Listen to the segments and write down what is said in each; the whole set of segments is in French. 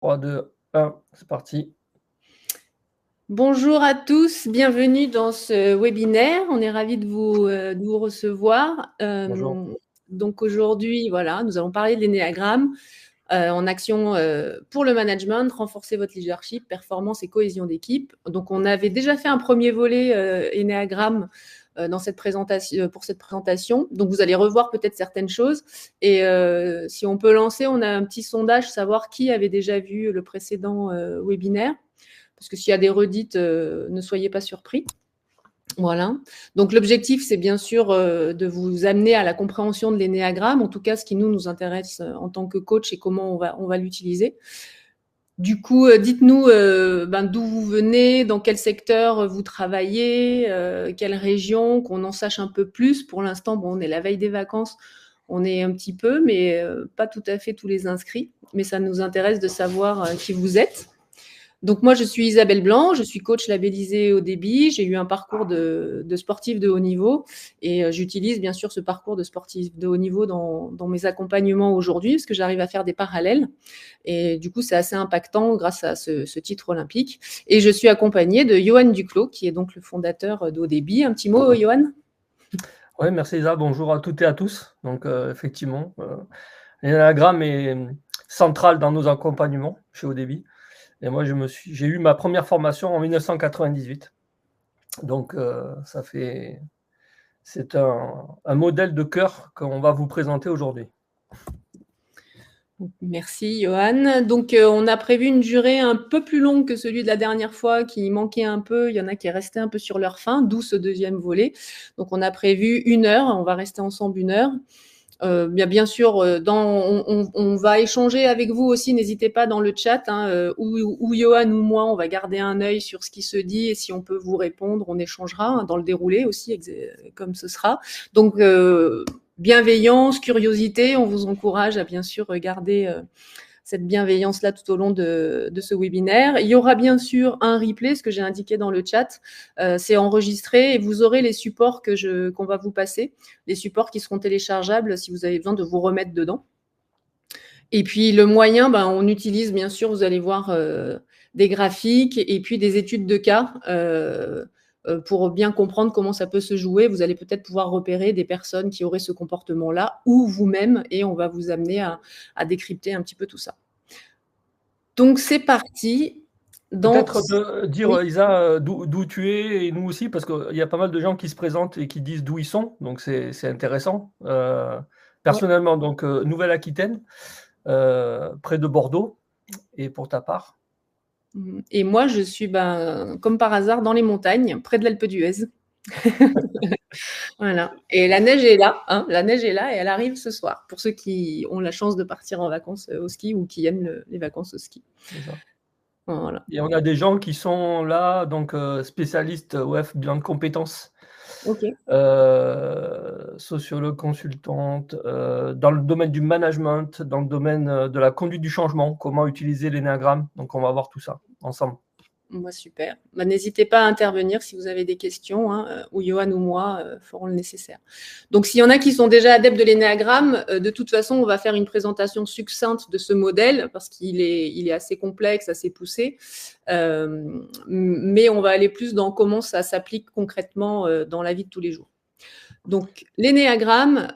3, 2, 1, c'est parti. Bonjour à tous, bienvenue dans ce webinaire. On est ravis de vous recevoir. Bonjour. Donc aujourd'hui, voilà, nous allons parler de l'énéagramme en action pour le management, renforcer votre leadership, performance et cohésion d'équipe. Donc on avait déjà fait un premier volet énéagramme dans cette présentation, pour cette présentation. Donc vous allez revoir peut-être certaines choses. Et si on peut lancer, on a un petit sondage, savoir qui avait déjà vu le précédent webinaire. Parce que s'il y a des redites, ne soyez pas surpris. Voilà. Donc l'objectif, c'est bien sûr de vous amener à la compréhension de l'énéagramme, en tout cas ce qui nous intéresse en tant que coach et comment on va l'utiliser. Du coup, dites-nous d'où vous venez, dans quel secteur vous travaillez, quelle région, qu'on en sache un peu plus. Pour l'instant, bon, on est la veille des vacances, on est un petit peu, mais pas tout à fait tous les inscrits. Mais ça nous intéresse de savoir qui vous êtes. Donc moi, je suis Isabelle Blanc, je suis coach labellisée au débit. J'ai eu un parcours de sportif de haut niveau et j'utilise bien sûr ce parcours de sportif de haut niveau dans mes accompagnements aujourd'hui parce que j'arrive à faire des parallèles. Et du coup, c'est assez impactant grâce à ce titre olympique. Et je suis accompagnée de Johan Duclos, qui est donc le fondateur d'Haut Débit. Un petit mot, Johan? Oui, merci Isa, bonjour à toutes et à tous. Donc effectivement, l'énéagramme est central dans nos accompagnements chez Haut Débit. Et moi, j'ai eu ma première formation en 1998. Donc c'est un modèle de cœur qu'on va vous présenter aujourd'hui. Merci, Johan. Donc, on a prévu une durée un peu plus longue que celui de la dernière fois, qui manquait un peu. Il y en a qui restaient un peu sur leur faim, d'où ce deuxième volet. Donc, on a prévu 1 heure. On va rester ensemble 1 heure. Bien sûr, on va échanger avec vous aussi. N'hésitez pas dans le chat, ou Johan ou moi, on va garder un œil sur ce qui se dit et si on peut vous répondre, on échangera dans le déroulé aussi, comme ce sera. Donc, bienveillance, curiosité, on vous encourage à bien sûr regarder cette bienveillance-là tout au long de ce webinaire. Il y aura bien sûr un replay, ce que j'ai indiqué dans le chat, c'est enregistré et vous aurez les supports qu'on va vous passer, les supports qui seront téléchargeables si vous avez besoin de vous remettre dedans. Et puis le moyen, on utilise bien sûr, vous allez voir des graphiques et puis des études de cas pour bien comprendre comment ça peut se jouer. Vous allez peut-être pouvoir repérer des personnes qui auraient ce comportement-là ou vous-même et on va vous amener à décrypter un petit peu tout ça. Donc c'est parti. Peut-être dire, Oui. Isa, d'où tu es et nous aussi, parce qu'il y a pas mal de gens qui se présentent et qui disent d'où ils sont, donc c'est intéressant. Personnellement, donc Nouvelle-Aquitaine, près de Bordeaux, et pour ta part? Et moi, je suis, comme par hasard, dans les montagnes, près de l'Alpe d'Huez. Voilà. Et la neige est là, hein, la neige est là et elle arrive ce soir, pour ceux qui ont la chance de partir en vacances au ski ou qui aiment les vacances au ski. C'est ça. Voilà. Et on a des gens qui sont là, donc spécialistes, bilan de compétences, Ok. sociologue, consultante, dans le domaine du management, dans le domaine de la conduite du changement, comment utiliser l'énéagramme. Donc on va voir tout ça ensemble. Super. N'hésitez pas à intervenir si vous avez des questions, ou Johan ou moi feront le nécessaire. Donc, s'il y en a qui sont déjà adeptes de l'énéagramme, de toute façon, on va faire une présentation succincte de ce modèle parce qu'il est assez complexe, assez poussé. Mais on va aller plus dans comment ça s'applique concrètement dans la vie de tous les jours. Donc, l'énéagramme,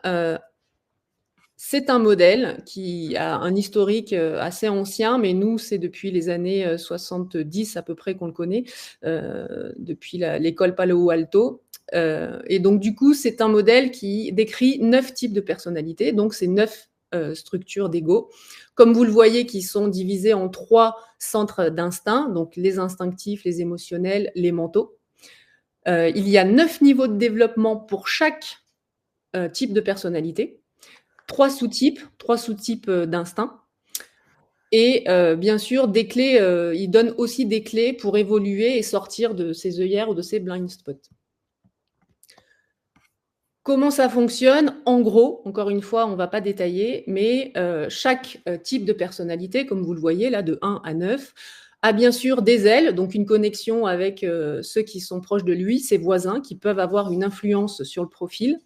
c'est un modèle qui a un historique assez ancien, mais nous, c'est depuis les années 70 à peu près qu'on le connaît, depuis l'école Palo Alto. Et donc, du coup, c'est un modèle qui décrit 9 types de personnalités. Donc, c'est 9 structures d'ego. Comme vous le voyez, qui sont divisées en 3 centres d'instinct, donc les instinctifs, les émotionnels, les mentaux. Il y a 9 niveaux de développement pour chaque type de personnalité. 3 sous-types d'instinct. Et bien sûr, des clés, il donne aussi des clés pour évoluer et sortir de ses œillères ou de ses blind spots. Comment ça fonctionne? En gros, encore une fois, on ne va pas détailler, mais chaque type de personnalité, comme vous le voyez là, de 1 à 9, a bien sûr des ailes, donc une connexion avec ceux qui sont proches de lui, ses voisins, qui peuvent avoir une influence sur le profil.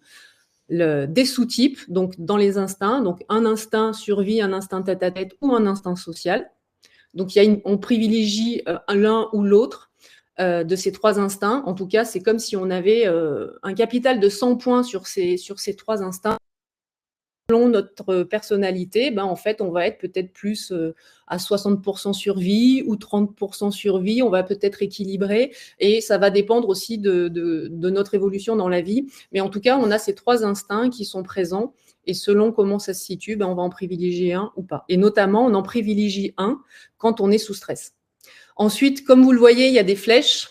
Des sous-types, donc dans les instincts, donc un instinct survie, un instinct tête-à-tête ou un instinct social. Donc, on privilégie l'un ou l'autre de ces 3 instincts. En tout cas, c'est comme si on avait un capital de 100 points sur ces 3 instincts. Selon notre personnalité, en fait, on va être peut-être plus à 60% survie ou 30% survie, on va peut-être équilibrer, et ça va dépendre aussi de notre évolution dans la vie. Mais en tout cas, on a ces 3 instincts qui sont présents, et selon comment ça se situe, on va en privilégier un ou pas. Et notamment, on en privilégie un quand on est sous stress. Ensuite, comme vous le voyez, il y a des flèches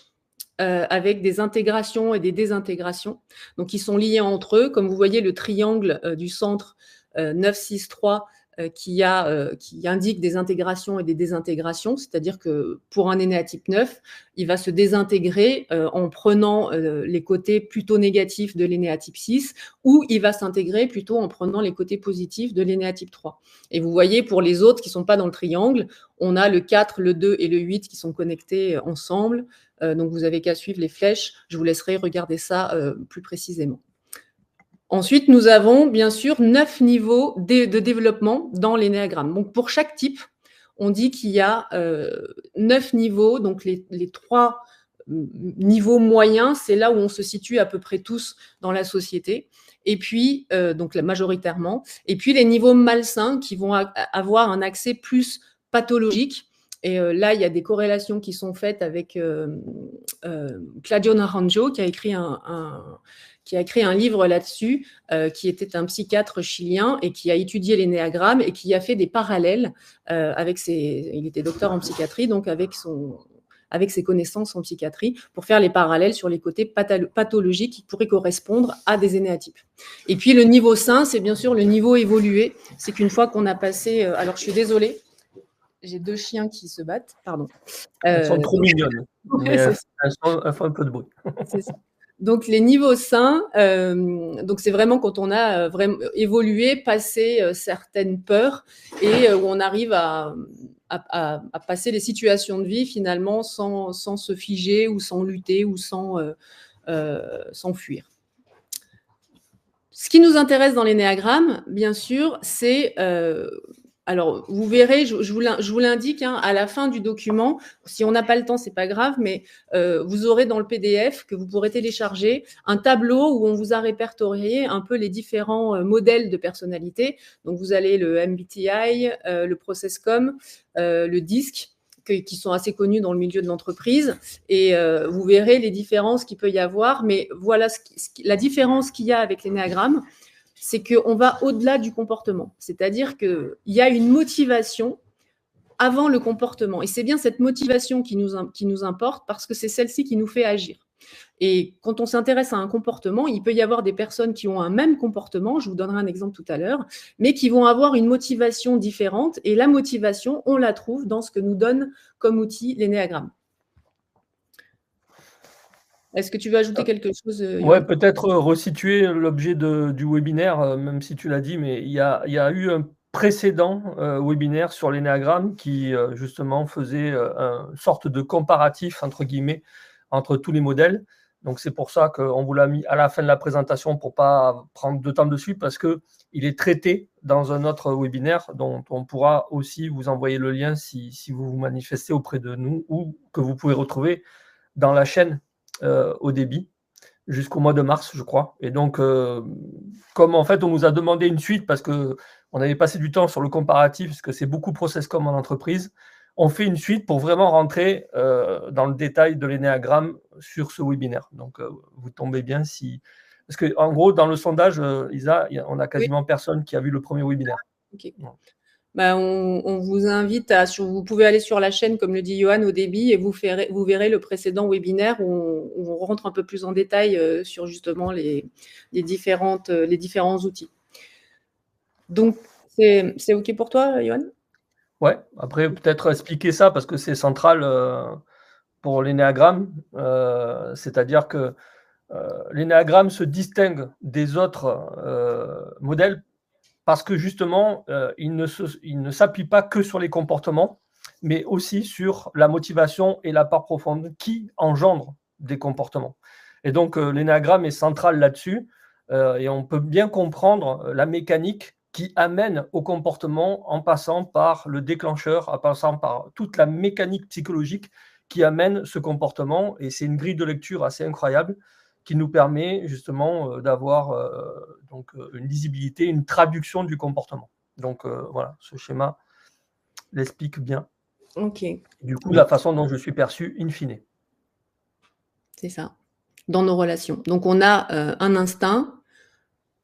avec des intégrations et des désintégrations, donc qui sont liées entre eux. Comme vous voyez, le triangle du centre 9, 6, 3 qui indique des intégrations et des désintégrations, c'est-à-dire que pour un énéatype 9, il va se désintégrer en prenant les côtés plutôt négatifs de l'énéatype 6, ou il va s'intégrer plutôt en prenant les côtés positifs de l'énéatype 3. Et vous voyez, pour les autres qui ne sont pas dans le triangle, on a le 4, le 2 et le 8 qui sont connectés ensemble. Donc, vous n'avez qu'à suivre les flèches. Je vous laisserai regarder ça plus précisément. Ensuite, nous avons bien sûr 9 niveaux de développement dans l'énéagramme. Donc, pour chaque type, on dit qu'il y a 9 niveaux. Donc, les 3 niveaux moyens, c'est là où on se situe à peu près tous dans la société. Et puis, donc majoritairement. Et puis, les niveaux malsains qui vont avoir un accès plus pathologique. Et là, il y a des corrélations qui sont faites avec Claudio Naranjo, qui a écrit un livre là-dessus, qui était un psychiatre chilien et qui a étudié l'énéagramme et qui a fait des parallèles il était docteur en psychiatrie, donc avec ses connaissances en psychiatrie, pour faire les parallèles sur les côtés pathologiques qui pourraient correspondre à des énéatypes. Et puis le niveau sain, c'est bien sûr le niveau évolué. C'est qu'une fois qu'on a passé... alors je suis désolée, j'ai 2 chiens qui se battent, pardon. Elles sont trop mignonnes, mais elles font un peu de bruit. C'est ça. Donc, les niveaux sains, donc c'est vraiment quand on a vraiment évolué, passé certaines peurs, et où on arrive à passer les situations de vie finalement sans se figer ou sans lutter ou sans fuir. Ce qui nous intéresse dans l'énéagramme, bien sûr, c'est... alors, vous verrez, je vous l'indique à la fin du document. Si on n'a pas le temps, c'est pas grave, mais vous aurez dans le PDF que vous pourrez télécharger un tableau où on vous a répertorié un peu les différents modèles de personnalité. Donc, vous allez le MBTI, le ProcessCom, le DISC, qui sont assez connus dans le milieu de l'entreprise, et vous verrez les différences qu'il peut y avoir. Mais voilà la différence qu'il y a avec l'énéagramme, c'est qu'on va au-delà du comportement. C'est-à-dire qu'il y a une motivation avant le comportement. Et c'est bien cette motivation qui nous importe, parce que c'est celle-ci qui nous fait agir. Et quand on s'intéresse à un comportement, il peut y avoir des personnes qui ont un même comportement, je vous donnerai un exemple tout à l'heure, mais qui vont avoir une motivation différente. Et la motivation, on la trouve dans ce que nous donne comme outil l'énéagramme. Est-ce que tu veux ajouter quelque chose, Ouais, peut-être resituer l'objet du webinaire, même si tu l'as dit, mais il y a eu un précédent webinaire sur l'énéagramme qui justement faisait une sorte de comparatif, entre guillemets, entre tous les modèles. Donc c'est pour ça qu'on vous l'a mis à la fin de la présentation pour ne pas prendre de temps dessus, parce qu'il est traité dans un autre webinaire dont on pourra aussi vous envoyer le lien si vous vous manifestez auprès de nous, ou que vous pouvez retrouver dans la chaîne au débit jusqu'au mois de mars, je crois. Et donc, comme en fait, on nous a demandé une suite parce qu'on avait passé du temps sur le comparatif, parce que c'est beaucoup ProcessCom en entreprise, on fait une suite pour vraiment rentrer dans le détail de l'énéagramme sur ce webinaire. Donc, vous tombez bien si... Parce qu'en gros, dans le sondage, Isa, on a quasiment personne qui a vu le premier webinaire. Okay. Ouais. On vous invite vous pouvez aller sur la chaîne, comme le dit Johan, au débit, et vous verrez le précédent webinaire où on rentre un peu plus en détail sur justement les différents outils. Donc, c'est OK pour toi, Johan? Ouais, après, peut-être expliquer ça parce que c'est central pour l'énéagramme. C'est-à-dire que l'énéagramme se distingue des autres modèles parce que justement, il ne s'appuie pas que sur les comportements, mais aussi sur la motivation et la part profonde qui engendre des comportements. Et donc, l'énéagramme est central là-dessus, et on peut bien comprendre la mécanique qui amène au comportement en passant par le déclencheur, en passant par toute la mécanique psychologique qui amène ce comportement. Et c'est une grille de lecture assez incroyable qui nous permet justement d'avoir une lisibilité, une traduction du comportement. Donc voilà, ce schéma l'explique bien. Ok. Du coup, la façon dont je suis perçu in fine. C'est ça, dans nos relations. Donc, on a un instinct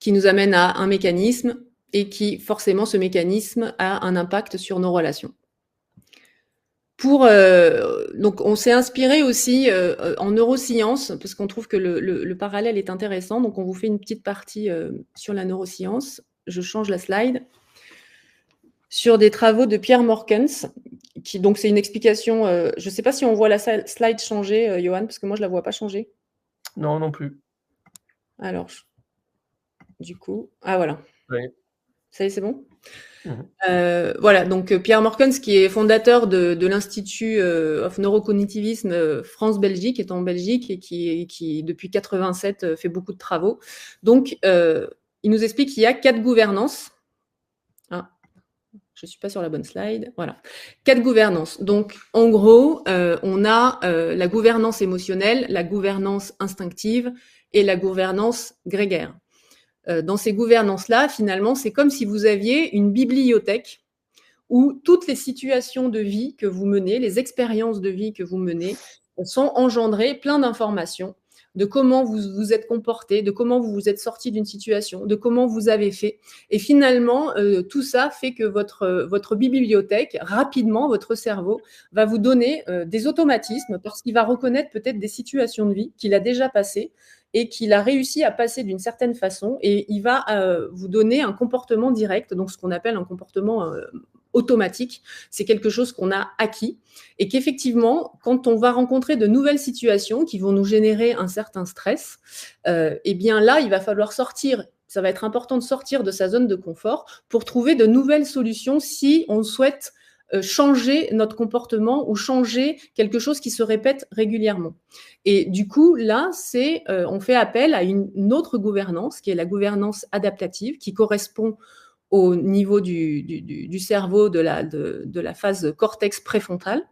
qui nous amène à un mécanisme et qui, forcément, ce mécanisme a un impact sur nos relations. Donc, on s'est inspiré aussi en neurosciences, parce qu'on trouve que le parallèle est intéressant. Donc, on vous fait une petite partie sur la neuroscience. Je change la slide. Sur des travaux de Pierre Morkens, donc c'est une explication. Je ne sais pas si on voit la slide changer, Johan, parce que moi, je ne la vois pas changer. Non, non plus. Alors, du coup, voilà. Oui. Ça y est, c'est bon. Voilà, donc Pierre Morkens, qui est fondateur de l'Institut of Neurocognitivisme France-Belgique, est en Belgique et qui depuis 87 fait beaucoup de travaux. Donc, il nous explique qu'il y a 4 gouvernances. Je ne suis pas sur la bonne slide. Voilà. 4 gouvernances. Donc, en gros, on a la gouvernance émotionnelle, la gouvernance instinctive et la gouvernance grégaire. Dans ces gouvernances-là, finalement, c'est comme si vous aviez une bibliothèque où toutes les situations de vie que vous menez, les expériences de vie que vous menez, sont engendrées plein d'informations de comment vous vous êtes comporté, de comment vous vous êtes sorti d'une situation, de comment vous avez fait. Et finalement, tout ça fait que votre bibliothèque, rapidement, votre cerveau va vous donner des automatismes parce qu'il va reconnaître peut-être des situations de vie qu'il a déjà passées et qu'il a réussi à passer d'une certaine façon et il va vous donner un comportement direct, donc ce qu'on appelle un comportement automatique. C'est quelque chose qu'on a acquis et qu'effectivement, quand on va rencontrer de nouvelles situations qui vont nous générer un certain stress, eh bien là, il va falloir sortir. Ça va être important de sortir de sa zone de confort pour trouver de nouvelles solutions si on souhaite changer notre comportement ou changer quelque chose qui se répète régulièrement. Et du coup, là, on fait appel à une autre gouvernance qui est la gouvernance adaptative qui correspond au niveau du cerveau de la phase cortex préfrontal.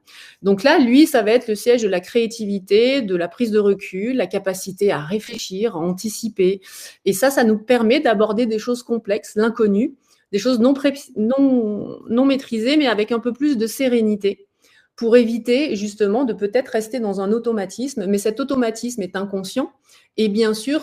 Donc là, lui, ça va être le siège de la créativité, de la prise de recul, la capacité à réfléchir, à anticiper. Et ça nous permet d'aborder des choses complexes, l'inconnu, des choses non maîtrisées, mais avec un peu plus de sérénité pour éviter justement de peut-être rester dans un automatisme. Mais cet automatisme est inconscient. Et bien sûr,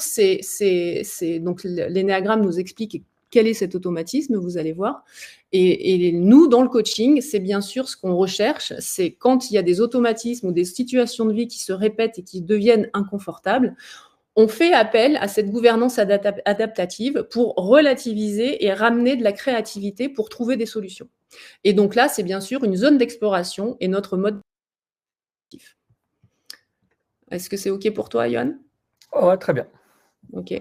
donc l'énéagramme nous explique quel est cet automatisme, vous allez voir. Et nous, dans le coaching, c'est bien sûr ce qu'on recherche, c'est quand il y a des automatismes ou des situations de vie qui se répètent et qui deviennent inconfortables, on fait appel à cette gouvernance adaptative pour relativiser et ramener de la créativité pour trouver des solutions. Et donc là, c'est bien sûr une zone d'exploration et notre mode. Est-ce que c'est OK pour toi, Yohan ? Ouais, très bien. OK.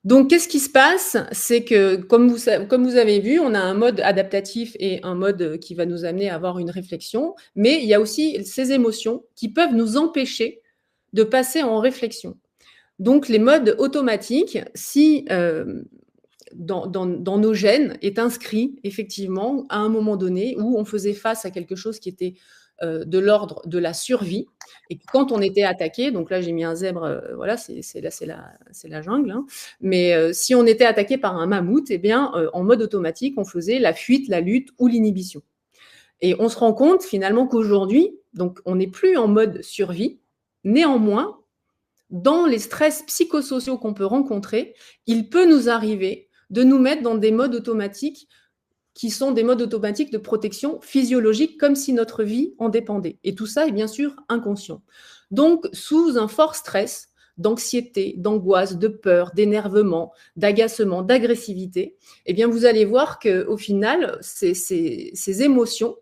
Donc, qu'est-ce qui se passe? C'est que, comme vous avez vu, on a un mode adaptatif et un mode qui va nous amener à avoir une réflexion, mais il y a aussi ces émotions qui peuvent nous empêcher de passer en réflexion. Donc, les modes automatiques, si dans nos gènes est inscrit effectivement à un moment donné où on faisait face à quelque chose qui était de l'ordre de la survie et quand on était attaqué, donc là j'ai mis un zèbre, voilà, c'est la jungle, hein, mais si on était attaqué par un mammouth, eh bien en mode automatique on faisait la fuite, la lutte ou l'inhibition. Et on se rend compte finalement qu'aujourd'hui, donc on n'est plus en mode survie, néanmoins dans les stress psychosociaux qu'on peut rencontrer, il peut nous arriver de nous mettre dans des modes automatiques qui sont des modes automatiques de protection physiologique, comme si notre vie en dépendait. Et tout ça est bien sûr inconscient. Donc, sous un fort stress, d'anxiété, d'angoisse, de peur, d'énervement, d'agacement, d'agressivité, eh bien, vous allez voir qu'au final, ces émotions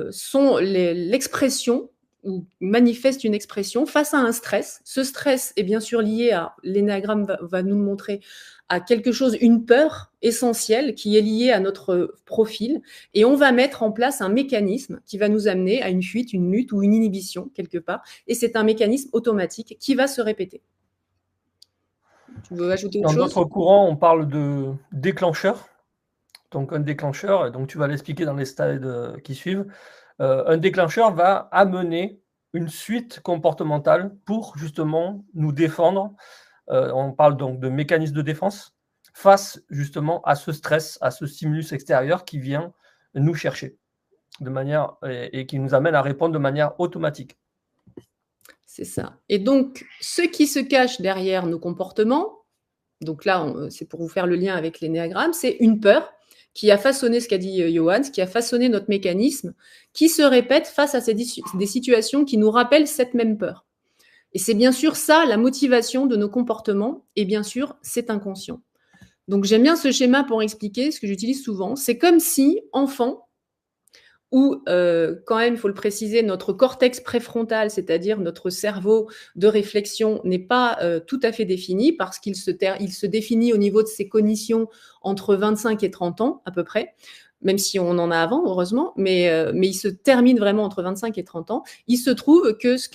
sont l'expression ou manifestent une expression face à un stress. Ce stress est bien sûr lié à, l'énéagramme va nous montrer, à quelque chose, une peur essentielle qui est liée à notre profil, et on va mettre en place un mécanisme qui va nous amener à une fuite, une lutte ou une inhibition quelque part, et c'est un mécanisme automatique qui va se répéter. Tu veux ajouter autre Dans chose? d'autres courants, on parle de déclencheur. Donc un déclencheur, et donc tu vas l'expliquer dans les slides qui suivent. Un déclencheur va amener une suite comportementale pour justement nous défendre. On parle donc de mécanisme de défense face justement à ce stress, à ce stimulus extérieur qui vient nous chercher de manière et qui nous amène à répondre de manière automatique. C'est ça. Et donc, ce qui se cache derrière nos comportements, donc là, c'est pour vous faire le lien avec l'énéagramme, c'est une peur qui a façonné ce qu'a dit Johan, qui a façonné notre mécanisme, qui se répète face à des situations qui nous rappellent cette même peur. Et c'est bien sûr ça, la motivation de nos comportements, et bien sûr, c'est inconscient. Donc j'aime bien ce schéma pour expliquer ce que j'utilise souvent. C'est comme si, enfant, où quand même, il faut le préciser, notre cortex préfrontal, c'est-à-dire notre cerveau de réflexion, n'est pas tout à fait défini parce qu'il se définit au niveau de ses cognitions entre 25 et 30 ans à peu près, même si on en a avant, heureusement, mais il se termine vraiment entre 25 et 30 ans. Il se trouve que ce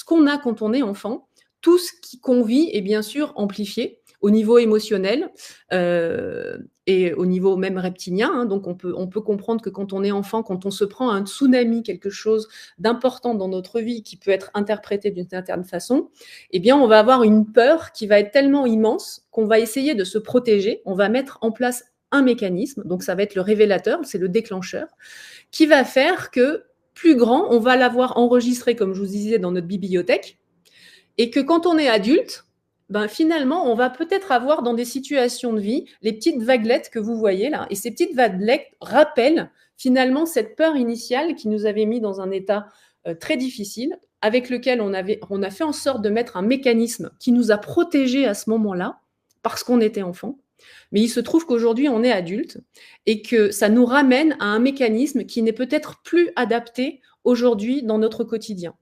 qu'on a quand on est enfant, tout ce qu'on vit est bien sûr amplifié au niveau émotionnel et au niveau même reptilien. Hein, donc, on peut comprendre que quand on est enfant, quand on se prend un tsunami, quelque chose d'important dans notre vie qui peut être interprété d'une certaine façon, eh bien, on va avoir une peur qui va être tellement immense qu'on va essayer de se protéger. On va mettre en place un mécanisme, donc ça va être le révélateur, c'est le déclencheur, qui va faire que plus grand, on va l'avoir enregistré, comme je vous disais, dans notre bibliothèque, et que quand on est adulte, ben finalement, on va peut-être avoir dans des situations de vie les petites vaguelettes que vous voyez là. Et ces petites vaguelettes rappellent finalement cette peur initiale qui nous avait mis dans un état très difficile, avec lequel on a fait en sorte de mettre un mécanisme qui nous a protégés à ce moment-là, parce qu'on était enfant. Mais il se trouve qu'aujourd'hui, on est adulte et que ça nous ramène à un mécanisme qui n'est peut-être plus adapté aujourd'hui dans notre quotidien.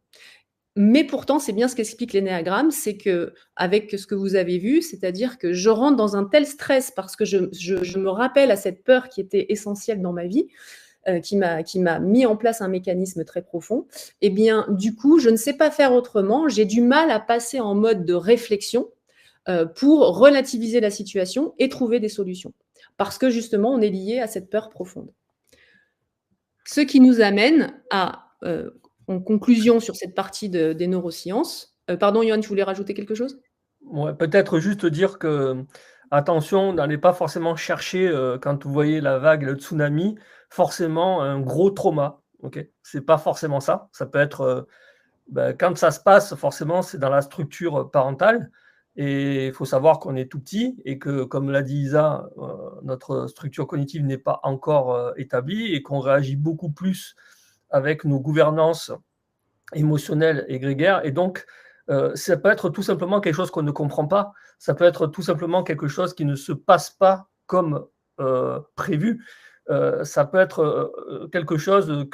Mais pourtant, c'est bien ce qu'explique l'énéagramme, c'est que avec ce que vous avez vu, c'est-à-dire que je rentre dans un tel stress parce que je me rappelle à cette peur qui était essentielle dans ma vie, qui m'a mis en place un mécanisme très profond, eh bien, du coup, je ne sais pas faire autrement, j'ai du mal à passer en mode de réflexion pour relativiser la situation et trouver des solutions. Parce que justement, on est lié à cette peur profonde. Ce qui nous amène à... en conclusion sur cette partie des neurosciences. Pardon, Yoann, tu voulais rajouter quelque chose? Ouais, peut-être juste dire que, attention, n'allez pas forcément chercher, quand vous voyez la vague, le tsunami, forcément un gros trauma, ok? C'est pas forcément ça. Ça peut être, quand ça se passe, forcément, c'est dans la structure parentale et il faut savoir qu'on est tout petit et que, comme l'a dit Isa, notre structure cognitive n'est pas encore, établie et qu'on réagit beaucoup plus avec nos gouvernances émotionnelles et grégaires et donc ça peut être tout simplement quelque chose qu'on ne comprend pas, ça peut être tout simplement quelque chose qui ne se passe pas comme prévu, ça peut être quelque chose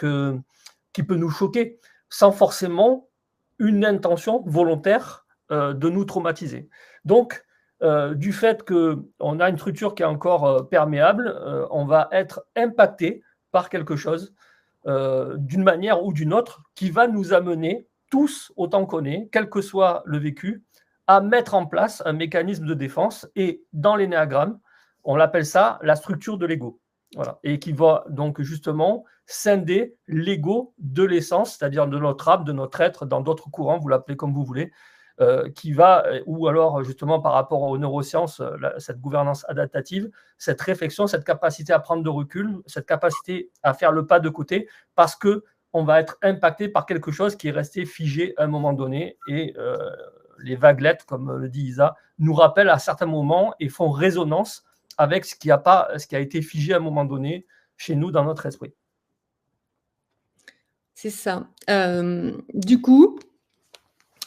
qui peut nous choquer sans forcément une intention volontaire de nous traumatiser. Donc, du fait qu'on a une structure qui est encore perméable, on va être impacté par quelque chose d'une manière ou d'une autre qui va nous amener tous, autant qu'on est, quel que soit le vécu, à mettre en place un mécanisme de défense. Et dans l'énéagramme, on l'appelle ça la structure de l'ego. Voilà. Et qui va donc justement scinder l'ego de l'essence, c'est-à-dire de notre âme, de notre être, dans d'autres courants, vous l'appelez comme vous voulez, qui va, ou alors justement par rapport aux neurosciences, cette gouvernance adaptative, cette réflexion, cette capacité à prendre de recul, cette capacité à faire le pas de côté, parce qu'on va être impacté par quelque chose qui est resté figé à un moment donné, et les vaguelettes, comme le dit Isa, nous rappellent à certains moments et font résonance avec ce qui a été figé à un moment donné chez nous dans notre esprit. C'est ça. Du coup,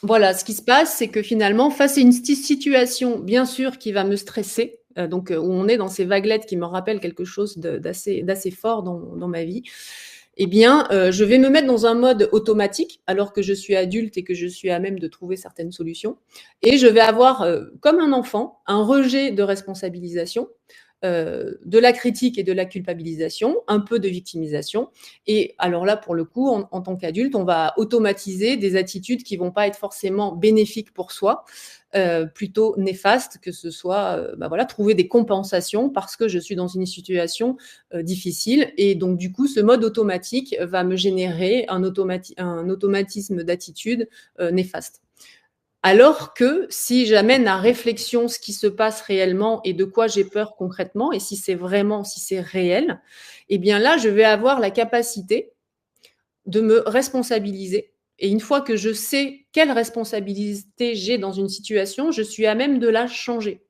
voilà, ce qui se passe, c'est que finalement, face à une situation, bien sûr, qui va me stresser, donc où on est dans ces vaguelettes qui me rappellent quelque chose d'assez fort dans ma vie, eh bien, je vais me mettre dans un mode automatique, alors que je suis adulte et que je suis à même de trouver certaines solutions. Et je vais avoir, comme un enfant, un rejet de responsabilisation. de la critique et de la culpabilisation, un peu de victimisation. Et alors là, pour le coup, en tant qu'adulte, on va automatiser des attitudes qui ne vont pas être forcément bénéfiques pour soi, plutôt néfastes, que ce soit voilà, trouver des compensations parce que je suis dans une situation difficile. Et donc, du coup, ce mode automatique va me générer un automatisme d'attitude néfaste. Alors que si j'amène à réflexion ce qui se passe réellement et de quoi j'ai peur concrètement, et si c'est réel, eh bien là, je vais avoir la capacité de me responsabiliser. Et une fois que je sais quelle responsabilité j'ai dans une situation, je suis à même de la changer.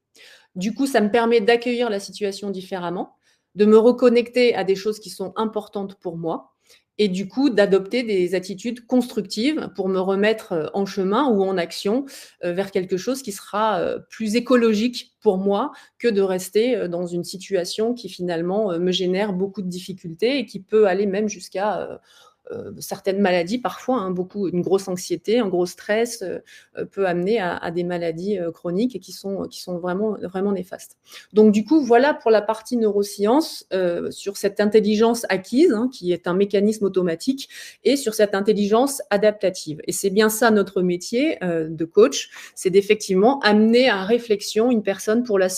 Du coup, ça me permet d'accueillir la situation différemment, de me reconnecter à des choses qui sont importantes pour moi et du coup d'adopter des attitudes constructives pour me remettre en chemin ou en action vers quelque chose qui sera plus écologique pour moi que de rester dans une situation qui finalement me génère beaucoup de difficultés et qui peut aller même jusqu'à certaines maladies parfois, une grosse anxiété, un gros stress peut amener à des maladies chroniques et qui sont vraiment, vraiment néfastes. Donc du coup, voilà pour la partie neurosciences sur cette intelligence acquise, qui est un mécanisme automatique, et sur cette intelligence adaptative. Et c'est bien ça notre métier de coach, c'est d'effectivement amener à réflexion une personne pour la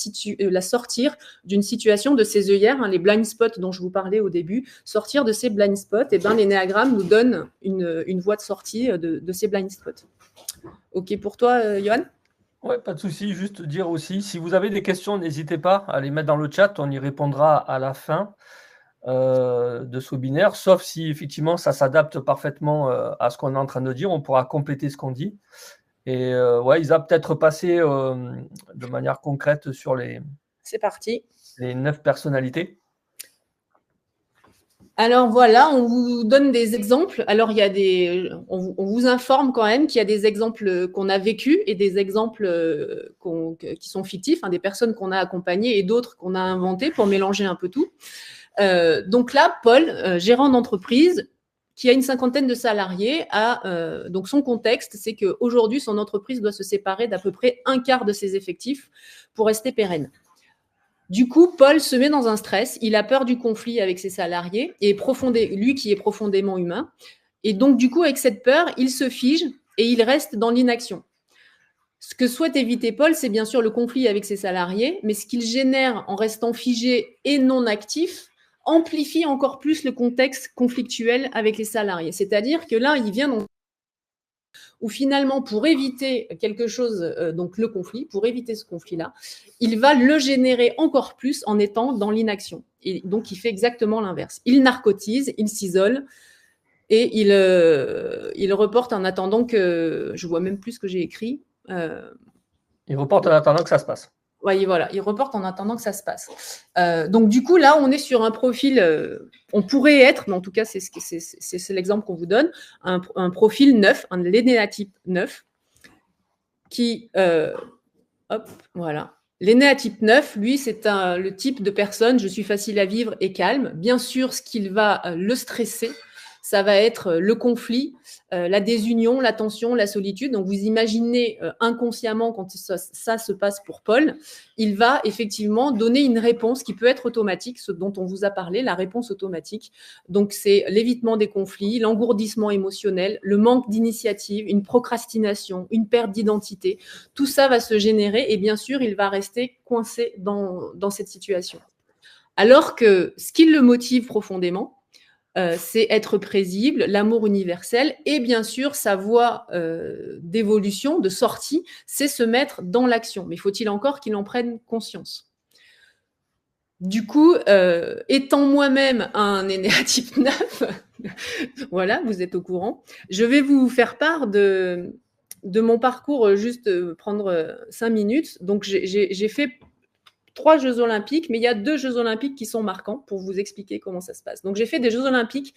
sortir d'une situation de ses œillères, les blind spots dont je vous parlais au début, sortir de ces blind spots, et bien l'énéagramme nous donne une voie de sortie de ces blind spots. Ok pour toi, Johan? Ouais, pas de souci. Juste dire aussi, si vous avez des questions, n'hésitez pas à les mettre dans le chat. On y répondra à la fin de ce webinaire, sauf si effectivement ça s'adapte parfaitement à ce qu'on est en train de dire. On pourra compléter ce qu'on dit. Et ouais, Isa, peut-être passer de manière concrète sur C'est parti. Les 9 personnalités. Alors voilà, on vous donne des exemples. Alors on vous informe quand même qu'il y a des exemples qu'on a vécus et des exemples qui sont fictifs, des personnes qu'on a accompagnées et d'autres qu'on a inventées pour mélanger un peu tout. Donc là, Paul, gérant d'entreprise, qui a une 50aine de salariés, donc son contexte, c'est qu'aujourd'hui, son entreprise doit se séparer d'à peu près un quart de ses effectifs pour rester pérenne. Du coup, Paul se met dans un stress, il a peur du conflit avec ses salariés, et lui qui est profondément humain. Et donc, du coup, avec cette peur, il se fige et il reste dans l'inaction. Ce que souhaite éviter Paul, c'est bien sûr le conflit avec ses salariés, mais ce qu'il génère en restant figé et non actif amplifie encore plus le contexte conflictuel avec les salariés. C'est-à-dire que là, il vient donc où finalement, pour éviter quelque chose, donc le conflit, pour éviter ce conflit-là, il va le générer encore plus en étant dans l'inaction. Et donc, il fait exactement l'inverse. Il narcotise, il s'isole et il reporte en attendant que... Je vois même plus ce que j'ai écrit. Il reporte en attendant que ça se passe. Oui, voilà, il reporte en attendant que ça se passe. Donc, du coup, là, on est sur un profil, on pourrait être, mais en tout cas, c'est l'exemple qu'on vous donne, un profil 9, un l'énéatype 9, qui, hop, voilà. L'énéatype 9, lui, c'est le type de personne, je suis facile à vivre et calme. Bien sûr, ce qu'il va le stresser, ça va être le conflit, la désunion, la tension, la solitude. Donc, vous imaginez inconsciemment, quand ça se passe pour Paul, il va effectivement donner une réponse qui peut être automatique, ce dont on vous a parlé, la réponse automatique. Donc, c'est l'évitement des conflits, l'engourdissement émotionnel, le manque d'initiative, une procrastination, une perte d'identité. Tout ça va se générer et bien sûr, il va rester coincé dans cette situation. Alors que ce qui le motive profondément, c'est être paisible, l'amour universel et bien sûr sa voie d'évolution, de sortie, c'est se mettre dans l'action. Mais faut-il encore qu'il en prenne conscience? Du coup, étant moi-même un énéatype 9, voilà, vous êtes au courant, je vais vous faire part de mon parcours, juste prendre 5 minutes. Donc, j'ai fait 3 Jeux olympiques, mais il y a 2 Jeux olympiques qui sont marquants pour vous expliquer comment ça se passe. Donc, j'ai fait des Jeux olympiques,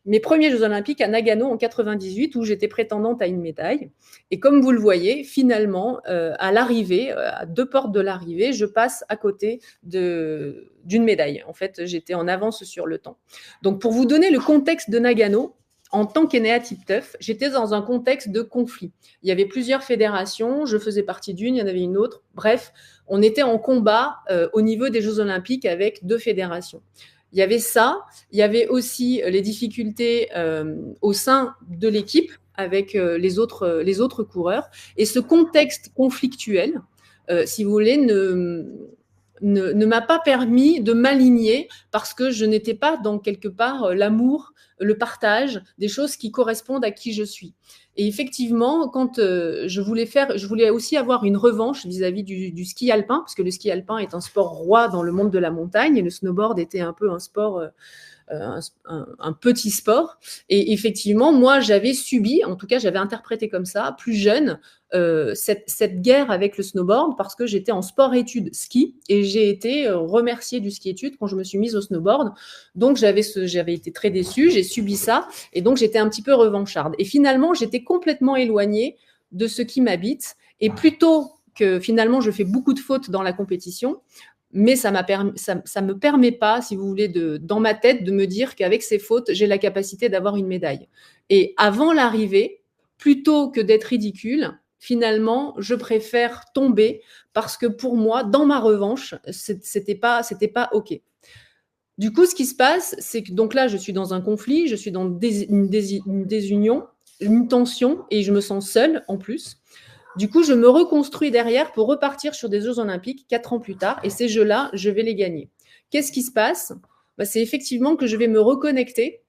mes premiers Jeux olympiques à Nagano en 98, où j'étais prétendante à une médaille. Et comme vous le voyez, finalement, à l'arrivée, à 2 portes de l'arrivée, je passe à côté d'une médaille. En fait, j'étais en avance sur le temps. Donc, pour vous donner le contexte de Nagano, en tant qu'Enea type TUF, j'étais dans un contexte de conflit. Il y avait plusieurs fédérations, je faisais partie d'une, il y en avait une autre. Bref, on était en combat au niveau des Jeux Olympiques avec 2 fédérations. Il y avait ça, il y avait aussi les difficultés au sein de l'équipe avec les autres coureurs. Et ce contexte conflictuel, si vous voulez, ne m'a pas permis de m'aligner parce que je n'étais pas dans quelque part l'amour, le partage, des choses qui correspondent à qui je suis. Et effectivement, quand je voulais aussi avoir une revanche vis-à-vis du ski alpin, parce que le ski alpin est un sport roi dans le monde de la montagne et le snowboard était un peu un sport un petit sport. Et effectivement, moi, j'avais subi, en tout cas, j'avais interprété comme ça, plus jeune, cette guerre avec le snowboard parce que j'étais en sport-études ski et j'ai été remerciée du ski-études quand je me suis mise au snowboard. Donc, j'avais été très déçue, j'ai subi ça et donc j'étais un petit peu revancharde. Et finalement, j'étais complètement éloignée de ce qui m'habite et plutôt que finalement, je fais beaucoup de fautes dans la compétition, mais ça me permet pas, si vous voulez, dans ma tête, de me dire qu'avec ces fautes, j'ai la capacité d'avoir une médaille. Et avant l'arrivée, plutôt que d'être ridicule, finalement, je préfère tomber parce que pour moi, dans ma revanche, c'était pas OK. Du coup, ce qui se passe, c'est que donc là, je suis dans un conflit, je suis dans une désunion, une tension, et je me sens seule en plus. Du coup, je me reconstruis derrière pour repartir sur des Jeux Olympiques 4 ans plus tard. Et ces Jeux-là, je vais les gagner. Qu'est-ce qui se passe ? C'est effectivement que je vais me reconnecter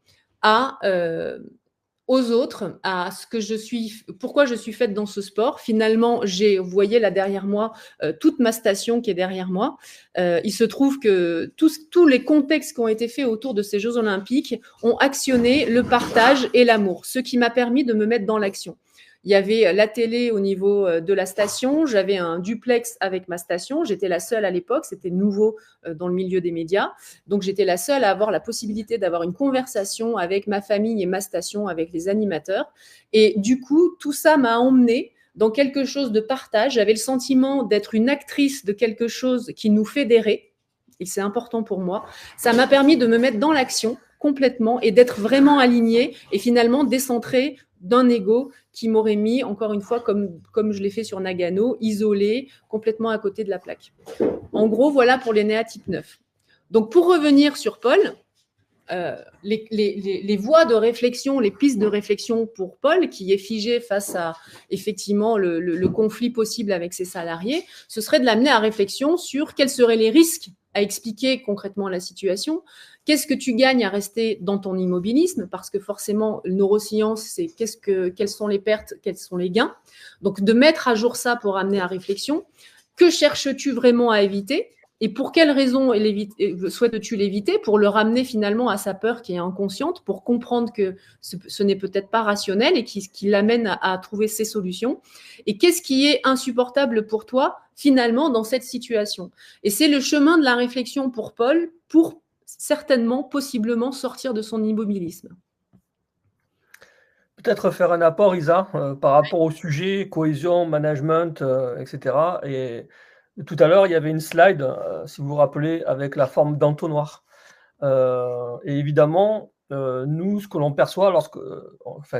aux autres, à ce que je suis, pourquoi je suis faite dans ce sport. Finalement, vous voyez là derrière moi, toute ma station qui est derrière moi. Il se trouve que tous les contextes qui ont été faits autour de ces Jeux Olympiques ont actionné le partage et l'amour, ce qui m'a permis de me mettre dans l'action. Il y avait la télé au niveau de la station, j'avais un duplex avec ma station, j'étais la seule à l'époque, c'était nouveau dans le milieu des médias, donc j'étais la seule à avoir la possibilité d'avoir une conversation avec ma famille et ma station, avec les animateurs, et du coup, tout ça m'a emmenée dans quelque chose de partage. J'avais le sentiment d'être une actrice de quelque chose qui nous fédérait, et c'est important pour moi. Ça m'a permis de me mettre dans l'action complètement et d'être vraiment alignée et finalement décentrée d'un ego qui m'aurait mis, encore une fois, comme je l'ai fait sur Nagano, isolé, complètement à côté de la plaque. En gros, voilà pour l'Enea type 9. Donc, pour revenir sur Paul, les voies de réflexion, les pistes de réflexion pour Paul, qui est figé face à, effectivement, le conflit possible avec ses salariés, ce serait de l'amener à réflexion sur quels seraient les risques à expliquer concrètement la situation. Qu'est-ce que tu gagnes à rester dans ton immobilisme ? Parce que forcément, neurosciences, c'est quelles sont les pertes, quels sont les gains. Donc, de mettre à jour ça pour amener à réflexion. Que cherches-tu vraiment à éviter ? Et pour quelles raisons souhaites-tu l'éviter ? Pour le ramener finalement à sa peur qui est inconsciente, pour comprendre que ce n'est peut-être pas rationnel et qui l'amène à trouver ses solutions. Et qu'est-ce qui est insupportable pour toi finalement dans cette situation ? Et c'est le chemin de la réflexion pour Paul pour certainement, possiblement sortir de son immobilisme. Peut-être faire un apport, Isa, par rapport au sujet, cohésion, management, etc. Et tout à l'heure, il y avait une slide, si vous vous rappelez, avec la forme d'entonnoir. Et évidemment, nous, ce que l'on perçoit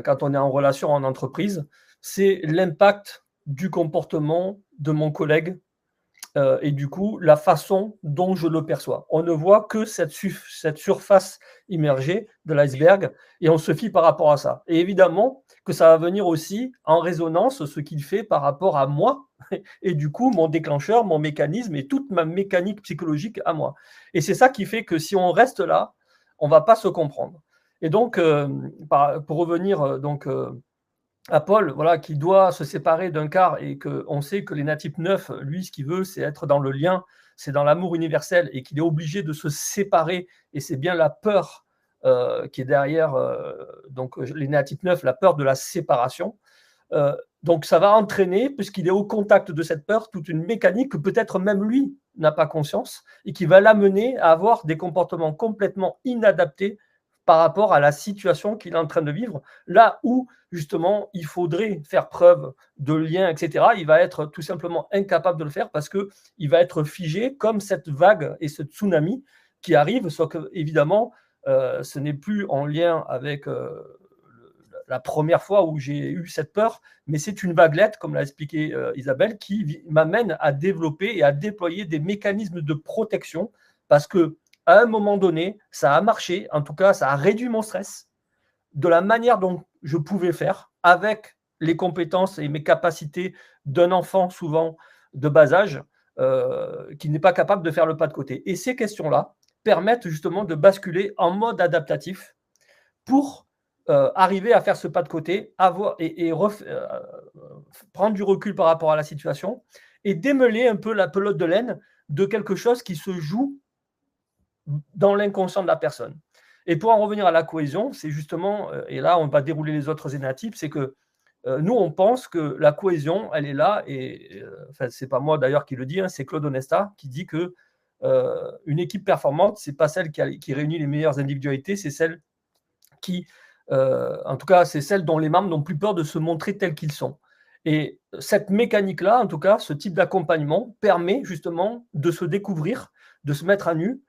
quand on est en relation en entreprise, c'est l'impact du comportement de mon collègue et du coup, la façon dont je le perçois. On ne voit que cette surface immergée de l'iceberg et on se fie par rapport à ça. Et évidemment que ça va venir aussi en résonance ce qu'il fait par rapport à moi et du coup, mon déclencheur, mon mécanisme et toute ma mécanique psychologique à moi. Et c'est ça qui fait que si on reste là, on ne va pas se comprendre. Et donc, pour revenir à Paul, voilà, qui doit se séparer d'un quart et qu'on sait que l'Enea type 9, lui, ce qu'il veut, c'est être dans le lien, c'est dans l'amour universel et qu'il est obligé de se séparer. Et c'est bien la peur qui est derrière l'Enea type 9, la peur de la séparation. Donc ça va entraîner, puisqu'il est au contact de cette peur, toute une mécanique que peut-être même lui n'a pas conscience et qui va l'amener à avoir des comportements complètement inadaptés par rapport à la situation qu'il est en train de vivre, là où justement il faudrait faire preuve de lien, etc. Il va être tout simplement incapable de le faire parce qu'il va être figé comme cette vague et ce tsunami qui arrive, sauf que évidemment ce n'est plus en lien avec la première fois où j'ai eu cette peur, mais c'est une vaguelette, comme l'a expliqué Isabelle, qui m'amène à développer et à déployer des mécanismes de protection parce que à un moment donné, ça a marché. En tout cas, ça a réduit mon stress de la manière dont je pouvais faire avec les compétences et mes capacités d'un enfant souvent de bas âge qui n'est pas capable de faire le pas de côté. Et ces questions-là permettent justement de basculer en mode adaptatif pour arriver à faire ce pas de côté, prendre du recul par rapport à la situation et démêler un peu la pelote de laine de quelque chose qui se joue dans l'inconscient de la personne. Et pour en revenir à la cohésion, c'est justement, et là on va dérouler les autres énéatypes, c'est que nous on pense que la cohésion, elle est là, et enfin, c'est pas moi d'ailleurs qui le dis, hein, c'est Claude Onesta qui dit que une équipe performante, c'est pas celle qui réunit les meilleures individualités, c'est celle qui, en tout cas, c'est celle dont les membres n'ont plus peur de se montrer tels qu'ils sont. Et cette mécanique-là, en tout cas, ce type d'accompagnement permet justement de se découvrir, de se mettre à nu,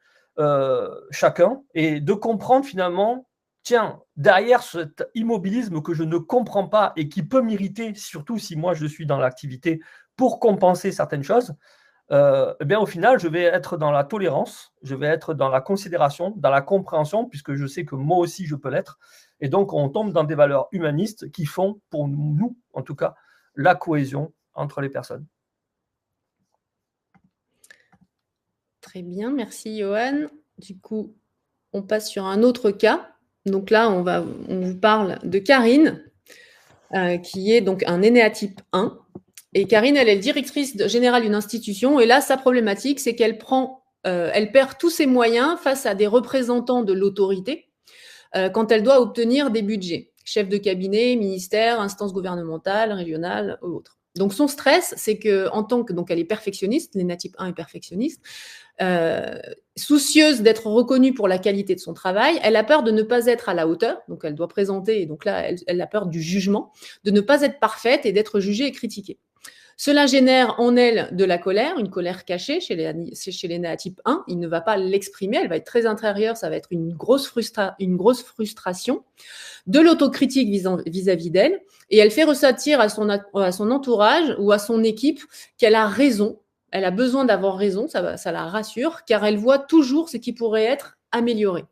chacun, et de comprendre finalement, tiens, derrière cet immobilisme que je ne comprends pas et qui peut m'irriter, surtout si moi je suis dans l'activité pour compenser certaines choses, eh bien, au final, je vais être dans la tolérance, je vais être dans la considération, dans la compréhension, puisque je sais que moi aussi je peux l'être. Et donc, on tombe dans des valeurs humanistes qui font, pour nous, en tout cas, la cohésion entre les personnes. Très bien, merci Johan. Du coup, on passe sur un autre cas. Donc là, on vous parle de Karine, qui est donc un énéatype 1. Et Karine, elle est directrice générale d'une institution. Et là, sa problématique, c'est qu'elle elle perd tous ses moyens face à des représentants de l'autorité quand elle doit obtenir des budgets. Chef de cabinet, ministère, instance gouvernementale, régionale ou autre. Donc son stress, c'est que en tant que donc elle est perfectionniste, l'énéatype 1 est perfectionniste, soucieuse d'être reconnue pour la qualité de son travail, elle a peur de ne pas être à la hauteur, donc elle doit présenter, et donc là elle a peur du jugement, de ne pas être parfaite et d'être jugée et critiquée. Cela génère en elle de la colère, une colère cachée chez l'énéatype 1. Il ne va pas l'exprimer, elle va être très intérieure, ça va être une grosse frustration, de l'autocritique vis-à-vis d'elle, et elle fait ressentir à son entourage ou à son équipe qu'elle a raison, elle a besoin d'avoir raison, ça la rassure, car elle voit toujours ce qui pourrait être amélioré.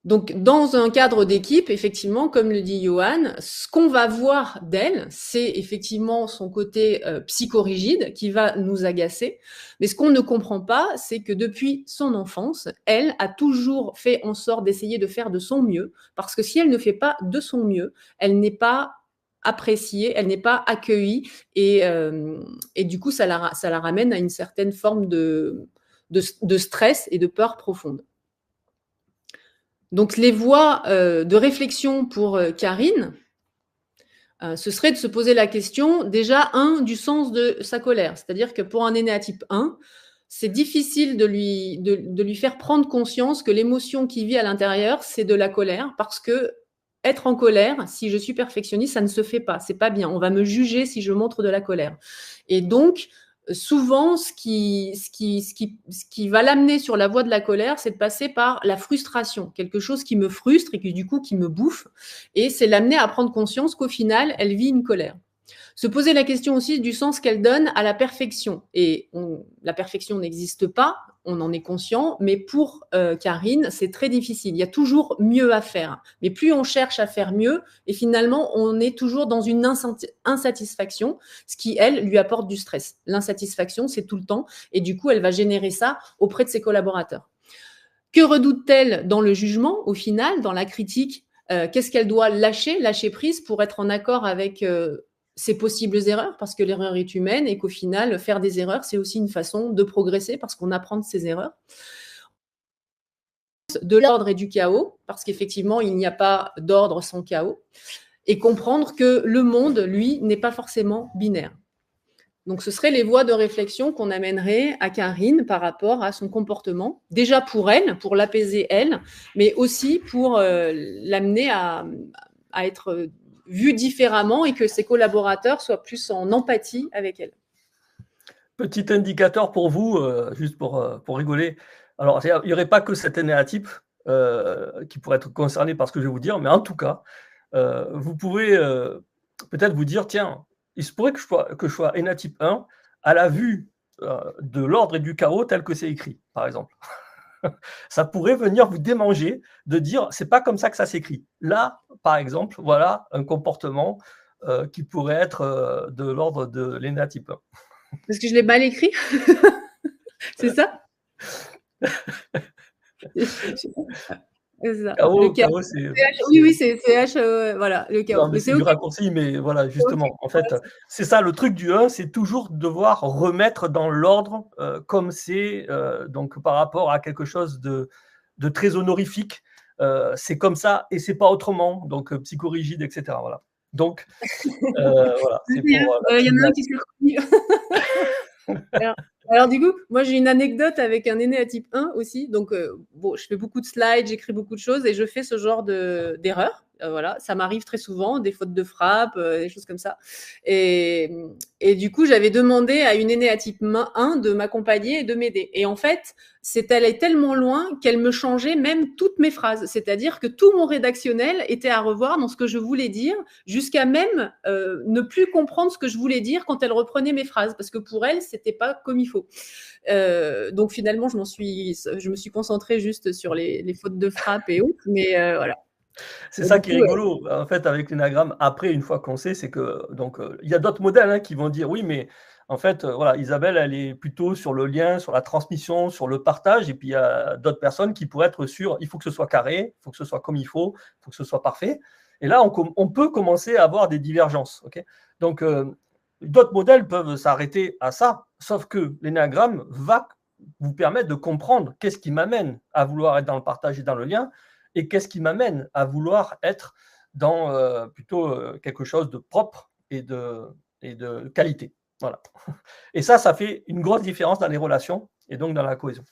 Donc, dans un cadre d'équipe, effectivement, comme le dit Johan, ce qu'on va voir d'elle, c'est effectivement son côté psychorigide qui va nous agacer. Mais ce qu'on ne comprend pas, c'est que depuis son enfance, elle a toujours fait en sorte d'essayer de faire de son mieux, parce que si elle ne fait pas de son mieux, elle n'est pas appréciée, elle n'est pas accueillie, et du coup, ça la ramène à une certaine forme de stress et de peur profonde. Donc, les voies de réflexion pour Karine, ce serait de se poser la question, déjà, du sens de sa colère. C'est-à-dire que pour un énéatype 1, c'est difficile de lui faire prendre conscience que l'émotion qu'il vit à l'intérieur, c'est de la colère, parce que être en colère, si je suis perfectionniste, ça ne se fait pas, c'est pas bien. On va me juger si je montre de la colère. Et donc, souvent, ce qui va l'amener sur la voie de la colère, c'est de passer par la frustration, quelque chose qui me frustre et qui me bouffe. Et c'est l'amener à prendre conscience qu'au final, elle vit une colère. Se poser la question aussi du sens qu'elle donne à la perfection. Et la perfection n'existe pas, on en est conscient, mais pour Karine, c'est très difficile. Il y a toujours mieux à faire. Mais plus on cherche à faire mieux, et finalement, on est toujours dans une insatisfaction, ce qui, elle, lui apporte du stress. L'insatisfaction, c'est tout le temps, et du coup, elle va générer ça auprès de ses collaborateurs. Que redoute-t-elle dans le jugement, au final, dans la critique? Qu'est-ce qu'elle doit lâcher prise pour être en accord avec ses possibles erreurs, parce que l'erreur est humaine et qu'au final, faire des erreurs, c'est aussi une façon de progresser parce qu'on apprend de ses erreurs. De l'ordre et du chaos, parce qu'effectivement, il n'y a pas d'ordre sans chaos, et comprendre que le monde, lui, n'est pas forcément binaire. Donc, ce seraient les voies de réflexion qu'on amènerait à Karine par rapport à son comportement, déjà pour elle, pour l'apaiser elle, mais aussi pour l'amener à être vue différemment et que ses collaborateurs soient plus en empathie avec elle. Petit indicateur pour vous, juste pour rigoler. Alors, il n'y aurait pas que cet énéatype qui pourrait être concerné par ce que je vais vous dire, mais en tout cas, vous pouvez peut-être vous dire, tiens, il se pourrait que je sois ENA type 1 à la vue de l'ordre et du chaos tel que c'est écrit, par exemple. Ça pourrait venir vous démanger de dire, c'est pas comme ça que ça s'écrit. Là, par exemple, voilà un comportement qui pourrait être de l'ordre de l'ENA type 1. Parce que je l'ai mal écrit. C'est ça? C'est ça. Le chaos. Chaos, Oui, c'est H, voilà, le chaos. non, mais c'est du raccourci, mais voilà, justement, en fait, c'est ça le truc du 1, c'est toujours devoir remettre dans l'ordre comme c'est, donc par rapport à quelque chose de très honorifique, c'est comme ça et c'est pas autrement, donc psychorigide, etc. Voilà. Donc, voilà, c'est pour il y en a un qui s'est reconnu. Alors, du coup, moi j'ai une anecdote avec un aîné à type 1 aussi. Donc, bon, je fais beaucoup de slides, j'écris beaucoup de choses et je fais ce genre d'erreurs. Voilà, ça m'arrive très souvent, des fautes de frappe, des choses comme ça. Et du coup, j'avais demandé à une aînée à type 1 de m'accompagner et de m'aider. Et en fait, c'est allé tellement loin qu'elle me changeait même toutes mes phrases. C'est-à-dire que tout mon rédactionnel était à revoir dans ce que je voulais dire, jusqu'à même ne plus comprendre ce que je voulais dire quand elle reprenait mes phrases, parce que pour elle, c'était pas comme il faut. Donc finalement, je me suis concentrée juste sur les fautes de frappe et autres, mais voilà. C'est ça qui est rigolo, en fait, avec l'énagramme. Après, une fois qu'on sait, c'est que donc il y a d'autres modèles qui vont dire oui, mais en fait, voilà, Isabelle, elle est plutôt sur le lien, sur la transmission, sur le partage. Et puis il y a d'autres personnes qui pourraient être sur il faut que ce soit carré, il faut que ce soit comme il faut que ce soit parfait. Et là, on peut commencer à avoir des divergences. Okay, donc d'autres modèles peuvent s'arrêter à ça, sauf que l'énagramme va vous permettre de comprendre qu'est-ce qui m'amène à vouloir être dans le partage et dans le lien. Et qu'est-ce qui m'amène à vouloir être dans plutôt quelque chose de propre et de qualité. Voilà. Et ça fait une grosse différence dans les relations et donc dans la cohésion.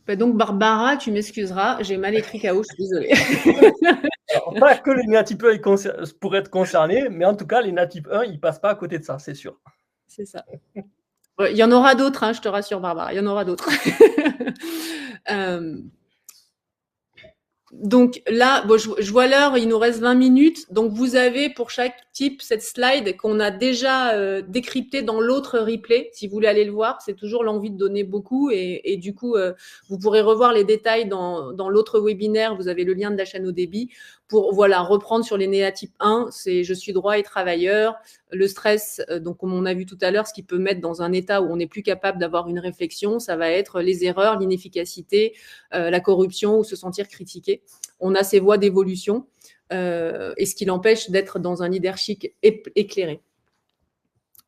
Donc Barbara, tu m'excuseras, j'ai mal écrit chaos, je suis désolée. Alors, pas que les type 1 pourraient être concernés, mais en tout cas, les type 1, ils ne passent pas à côté de ça, c'est sûr. C'est ça. Il y en aura d'autres, je te rassure Barbara, il y en aura d'autres. Donc là, bon, je vois l'heure, il nous reste 20 minutes. Donc vous avez pour chaque type cette slide qu'on a déjà décryptée dans l'autre replay. Si vous voulez aller le voir, c'est toujours l'envie de donner beaucoup. Et du coup, vous pourrez revoir les détails dans l'autre webinaire. Vous avez le lien de la chaîne au débit pour reprendre sur les néatypes 1. C'est je suis droit et travailleur. Le stress, donc comme on a vu tout à l'heure, ce qui peut mettre dans un état où on n'est plus capable d'avoir une réflexion, ça va être les erreurs, l'inefficacité, la corruption ou se sentir critiqué. On a ces voies d'évolution et ce qui l'empêche d'être dans un leadership éclairé.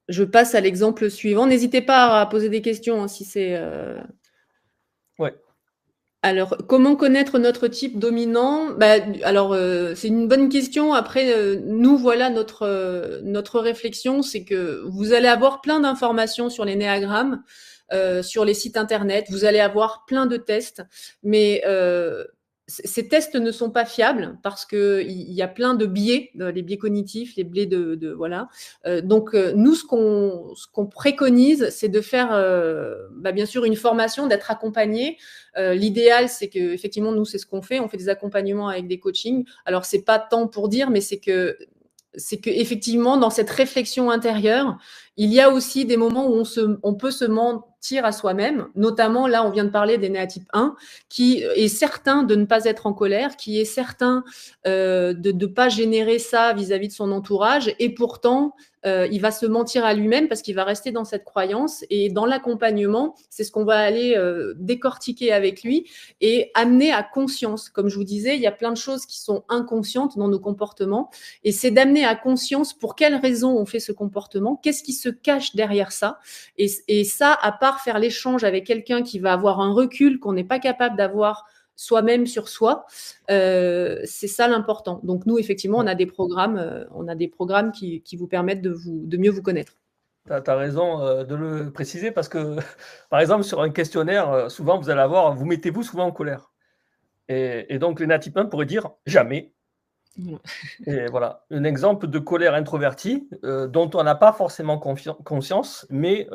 Je passe à l'exemple suivant. N'hésitez pas à poser des questions si c'est… Ouais. Alors, comment connaître notre type dominant ? C'est une bonne question. Après, nous, voilà notre réflexion, c'est que vous allez avoir plein d'informations sur les néagrammes, sur les sites internet. Vous allez avoir plein de tests, mais ces tests ne sont pas fiables parce que il y a plein de biais, les biais cognitifs, les biais de voilà. Donc nous, ce qu'on préconise, c'est de faire, bien sûr, une formation, d'être accompagné. L'idéal, c'est que effectivement, nous, c'est ce qu'on fait. On fait des accompagnements avec des coachings. Alors c'est pas tant pour dire, mais c'est que effectivement, dans cette réflexion intérieure, il y a aussi des moments où on peut se mentir à soi-même. Notamment, là, on vient de parler des néatypes 1, qui est certain de ne pas être en colère, qui est certain de ne pas générer ça vis-à-vis de son entourage. Et pourtant, il va se mentir à lui-même parce qu'il va rester dans cette croyance. Et dans l'accompagnement, c'est ce qu'on va aller décortiquer avec lui et amener à conscience. Comme je vous disais, il y a plein de choses qui sont inconscientes dans nos comportements. Et c'est d'amener à conscience pour quelles raisons on fait ce comportement, qu'est-ce qui se cache derrière ça. Et ça, à part faire l'échange avec quelqu'un qui va avoir un recul qu'on n'est pas capable d'avoir soi-même sur soi, c'est ça l'important. Donc nous, effectivement, on a des programmes qui vous permettent de mieux vous connaître. Tu as raison de le préciser parce que, par exemple, sur un questionnaire, souvent, vous allez avoir, vous mettez-vous souvent en colère. Et donc, les néatypes 1 pourraient dire jamais. Et voilà, un exemple de colère introvertie dont on n'a pas forcément conscience, mais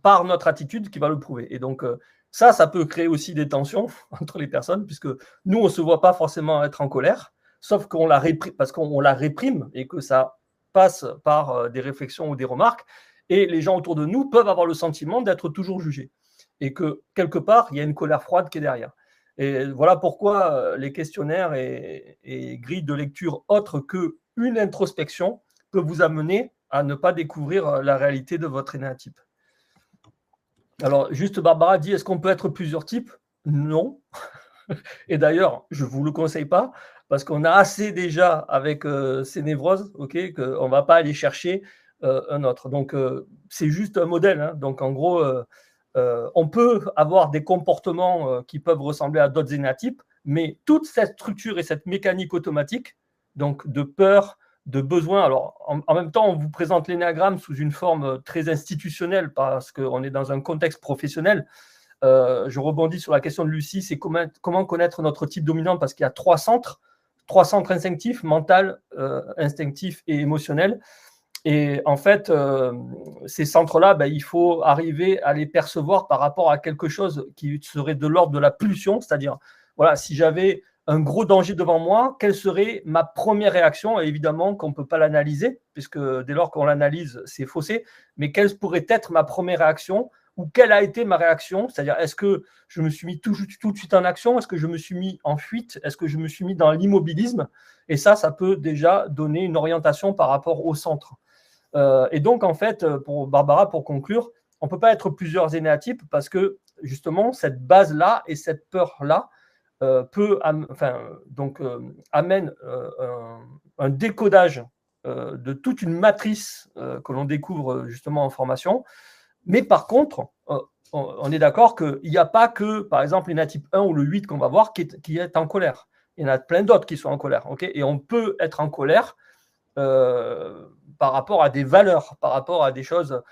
par notre attitude qui va le prouver. Et donc, ça peut créer aussi des tensions entre les personnes, puisque nous, on ne se voit pas forcément être en colère, sauf qu'on la réprime, parce qu'on la réprime et que ça passe par des réflexions ou des remarques, et les gens autour de nous peuvent avoir le sentiment d'être toujours jugés. Et que, quelque part, il y a une colère froide qui est derrière. Et voilà pourquoi les questionnaires et grilles de lecture autres qu'une introspection peuvent vous amener à ne pas découvrir la réalité de votre énéatype. Alors, juste Barbara dit, est-ce qu'on peut être plusieurs types? Non. Et d'ailleurs, je ne vous le conseille pas, parce qu'on a assez déjà avec ces névroses, okay, qu'on ne va pas aller chercher un autre. Donc, c'est juste un modèle. Hein. Donc, en gros, on peut avoir des comportements qui peuvent ressembler à d'autres énéatypes, mais toute cette structure et cette mécanique automatique, donc de peur, de besoin. Alors, en même temps, on vous présente l'énéagramme sous une forme très institutionnelle parce qu'on est dans un contexte professionnel. Je rebondis sur la question de Lucie, c'est comment connaître notre type dominant, parce qu'il y a trois centres instinctifs, mental, instinctif et émotionnel. Et en fait, ces centres-là, il faut arriver à les percevoir par rapport à quelque chose qui serait de l'ordre de la pulsion, c'est-à-dire, voilà, si j'avais un gros danger devant moi, quelle serait ma première réaction? Et évidemment qu'on ne peut pas l'analyser, puisque dès lors qu'on l'analyse, c'est faussé, mais quelle pourrait être ma première réaction? Ou quelle a été ma réaction? C'est-à-dire, est-ce que je me suis mis tout de suite en action? Est-ce que je me suis mis en fuite? Est-ce que je me suis mis dans l'immobilisme? Et ça peut déjà donner une orientation par rapport au centre. Et donc, en fait, pour Barbara, pour conclure, on ne peut pas être plusieurs énéatypes parce que, justement, cette base-là et cette peur-là amène un décodage de toute une matrice que l'on découvre justement en formation. Mais par contre, on est d'accord qu'il n'y a pas que, par exemple, l'énéatype 1 ou le 8 qu'on va voir qui est en colère. Il y en a plein d'autres qui sont en colère. Okay, et on peut être en colère par rapport à des valeurs, par rapport à des choses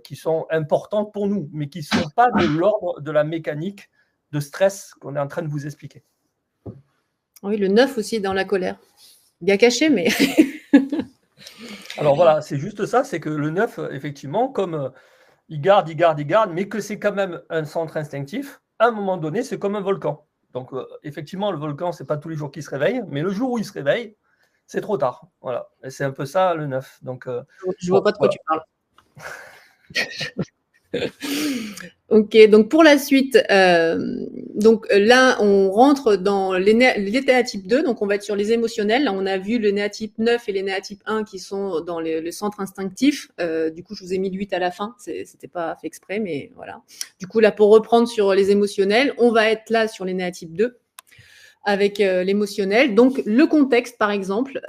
qui sont importantes pour nous, mais qui ne sont pas de l'ordre de la mécanique de stress qu'on est en train de vous expliquer. Oui, le 9 aussi dans la colère. Bien caché, mais... Alors voilà, c'est juste ça, c'est que le 9, effectivement, comme il garde, mais que c'est quand même un centre instinctif, à un moment donné, c'est comme un volcan. Donc effectivement, le volcan, ce n'est pas tous les jours qu'il se réveille, mais le jour où il se réveille, c'est trop tard. Voilà. Et c'est un peu ça, le 9. Donc, je ne vois pas de quoi tu parles. Ok, donc pour la suite, donc là, on rentre dans l'énéatype 2, donc on va être sur les émotionnels. Là, on a vu l'énéatype 9 et l'énéatype 1 qui sont dans le centre instinctif. Du coup, je vous ai mis le 8 à la fin, c'était pas fait exprès, mais voilà. Du coup, là, pour reprendre sur les émotionnels, on va être là sur l'énéatype 2. Avec l'émotionnel. Donc, le contexte, par exemple,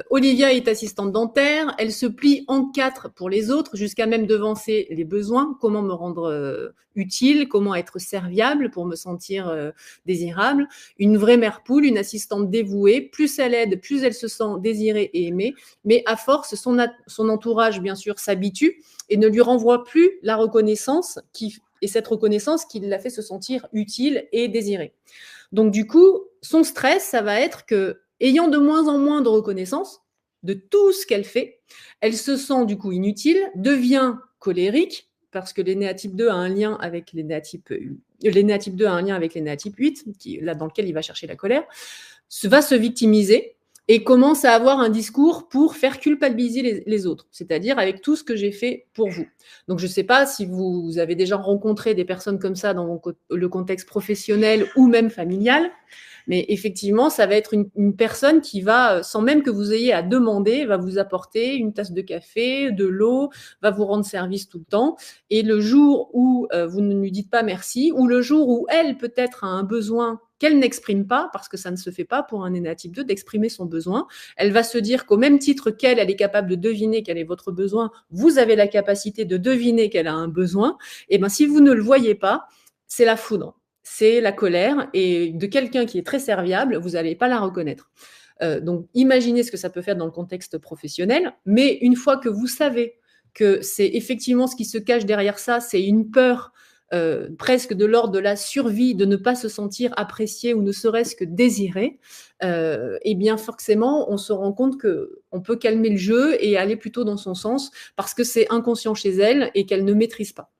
Olivia est assistante dentaire, elle se plie en 4 pour les autres, jusqu'à même devancer les besoins, comment me rendre utile, comment être serviable pour me sentir désirable. Une vraie mère poule, une assistante dévouée, plus elle aide, plus elle se sent désirée et aimée, mais à force, son entourage, bien sûr, s'habitue et ne lui renvoie plus la reconnaissance et cette reconnaissance qui l'a fait se sentir utile et désirée. Donc, du coup, son stress, ça va être que, ayant de moins en moins de reconnaissance de tout ce qu'elle fait, elle se sent du coup inutile, devient colérique, parce que l'énéatype 2 a un lien avec l'énéatype 2 a un lien avec l'énéatype 8, là dans lequel il va chercher la colère, va se victimiser et commence à avoir un discours pour faire culpabiliser les autres, c'est-à-dire avec tout ce que j'ai fait pour vous. Donc, je ne sais pas si vous avez déjà rencontré des personnes comme ça dans le contexte professionnel ou même familial, mais effectivement, ça va être une personne qui va, sans même que vous ayez à demander, va vous apporter une tasse de café, de l'eau, va vous rendre service tout le temps. Et le jour où vous ne lui dites pas merci, ou le jour où elle peut-être a un besoin qu'elle n'exprime pas, parce que ça ne se fait pas pour un énéatype 2 d'exprimer son besoin. Elle va se dire qu'au même titre qu'elle, elle est capable de deviner quel est votre besoin, vous avez la capacité de deviner qu'elle a un besoin. Et bien, si vous ne le voyez pas, c'est la foudre, c'est la colère, et de quelqu'un qui est très serviable, vous n'allez pas la reconnaître. Donc, imaginez ce que ça peut faire dans le contexte professionnel, mais une fois que vous savez que c'est effectivement ce qui se cache derrière ça, c'est une peur presque de l'ordre de la survie, de ne pas se sentir apprécié ou ne serait-ce que désiré, et bien forcément, on se rend compte qu'on peut calmer le jeu et aller plutôt dans son sens parce que c'est inconscient chez elle et qu'elle ne maîtrise pas.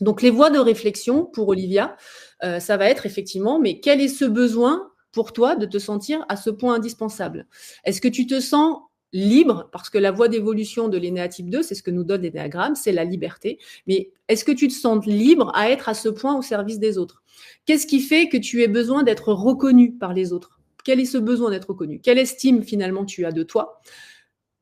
Donc, les voies de réflexion pour Olivia, ça va être effectivement, mais quel est ce besoin pour toi de te sentir à ce point indispensable? Est-ce que tu te sens libre, parce que la voie d'évolution de l'énéa type 2, c'est ce que nous donne l'énéagramme, c'est la liberté. Mais est-ce que tu te sens libre à être à ce point au service des autres? Qu'est-ce qui fait que tu aies besoin d'être reconnu par les autres? Quel est ce besoin d'être reconnu? Quelle estime finalement tu as de toi?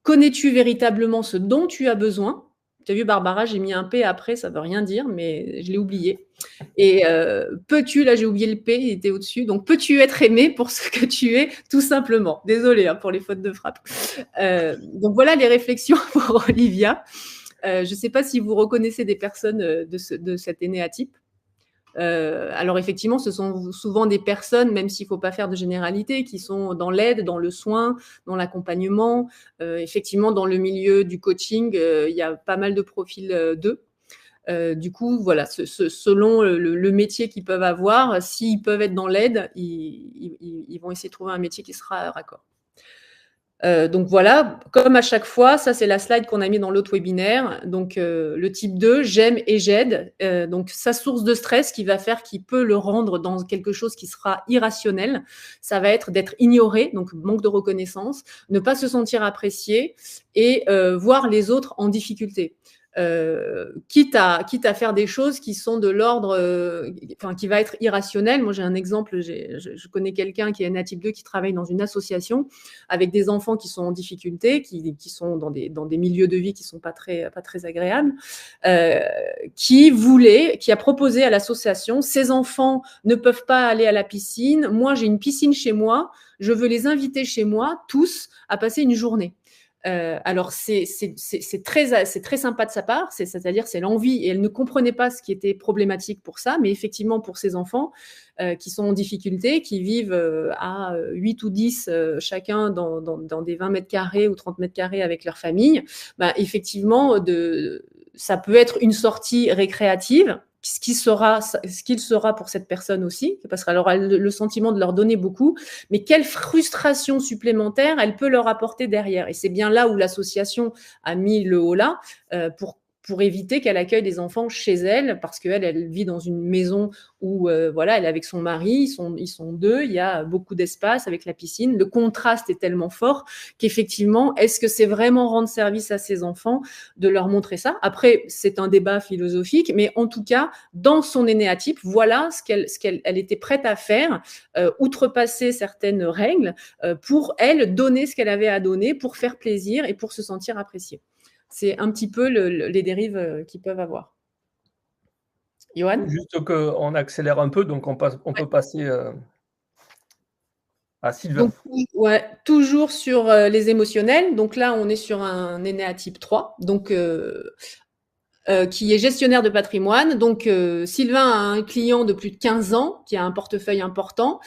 Connais-tu véritablement ce dont tu as besoin? Tu as vu, Barbara, j'ai mis un P après, ça ne veut rien dire, mais je l'ai oublié. Et peux-tu, là j'ai oublié le P, il était au-dessus, donc peux-tu être aimé pour ce que tu es, tout simplement. Désolée pour les fautes de frappe. Donc voilà les réflexions pour Olivia. Je ne sais pas si vous reconnaissez des personnes de cet énéatype. Alors effectivement, ce sont souvent des personnes, même s'il ne faut pas faire de généralité, qui sont dans l'aide, dans le soin, dans l'accompagnement. Effectivement, dans le milieu du coaching, il y a pas mal de profils d'eux. Du coup, voilà, selon le métier qu'ils peuvent avoir, s'ils peuvent être dans l'aide, ils vont essayer de trouver un métier qui sera raccord. Donc voilà, comme à chaque fois, ça c'est la slide qu'on a mis dans l'autre webinaire. Donc le type 2, j'aime et j'aide. Donc sa source de stress qui va faire qu'il peut le rendre dans quelque chose qui sera irrationnel, ça va être d'être ignoré, donc manque de reconnaissance, ne pas se sentir apprécié et voir les autres en difficulté. Quitte à faire des choses qui sont de l'ordre, qui va être irrationnel. Moi, j'ai un exemple, je connais quelqu'un qui est énéa type 2 qui travaille dans une association avec des enfants qui sont en difficulté, qui sont dans des milieux de vie qui sont pas très agréables, qui a proposé à l'association, ces enfants ne peuvent pas aller à la piscine, moi j'ai une piscine chez moi, je veux les inviter chez moi, tous, à passer une journée. Alors c'est très sympa de sa part, c'est-à-dire c'est l'envie, et elle ne comprenait pas ce qui était problématique pour ça, mais effectivement pour ces enfants qui sont en difficulté, qui vivent à 8 ou 10 chacun dans des 20 mètres carrés ou 30 mètres carrés avec leur famille, effectivement ça peut être une sortie récréative, ce qu'il sera pour cette personne aussi, parce qu'elle aura le sentiment de leur donner beaucoup, mais quelle frustration supplémentaire elle peut leur apporter derrière. Et c'est bien là où l'association a mis le haut là pour éviter qu'elle accueille des enfants chez elle, parce qu'elle vit dans une maison où voilà, elle est avec son mari, ils sont deux, il y a beaucoup d'espace avec la piscine. Le contraste est tellement fort qu'effectivement, est-ce que c'est vraiment rendre service à ces enfants de leur montrer ça? Après, c'est un débat philosophique, mais en tout cas, dans son énéatype, voilà ce qu'elle était prête à faire, outrepasser certaines règles pour elle donner ce qu'elle avait à donner, pour faire plaisir et pour se sentir appréciée. C'est un petit peu les dérives qu'ils peuvent avoir. Johan ? Juste qu'on accélère un peu, donc on peut passer à Sylvain. Donc, toujours sur les émotionnels. Donc là, on est sur un énéa type 3, donc, qui est gestionnaire de patrimoine. Donc, Sylvain a un client de plus de 15 ans qui a un portefeuille important,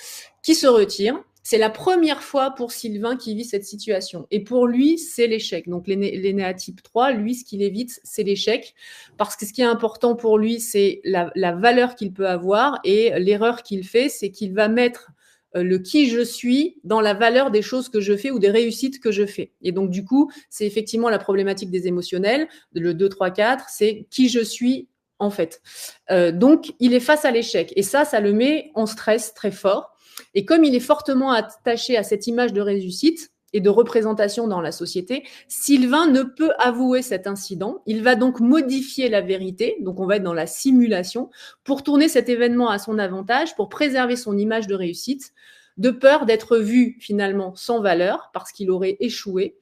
qui se retire. C'est la première fois pour Sylvain qu'il vit cette situation. Et pour lui, c'est l'échec. Donc, l'énéa type 3, lui, ce qu'il évite, c'est l'échec. Parce que ce qui est important pour lui, c'est la valeur qu'il peut avoir. Et l'erreur qu'il fait, c'est qu'il va mettre le qui je suis dans la valeur des choses que je fais ou des réussites que je fais. Et donc, du coup, c'est effectivement la problématique des émotionnels. Le 2, 3, 4, c'est qui je suis en fait. Donc, il est face à l'échec. Et ça le met en stress très fort. Et comme il est fortement attaché à cette image de réussite et de représentation dans la société, Sylvain ne peut avouer cet incident. Il va donc modifier la vérité, donc on va être dans la simulation, pour tourner cet événement à son avantage, pour préserver son image de réussite, de peur d'être vu finalement sans valeur, parce qu'il aurait échoué.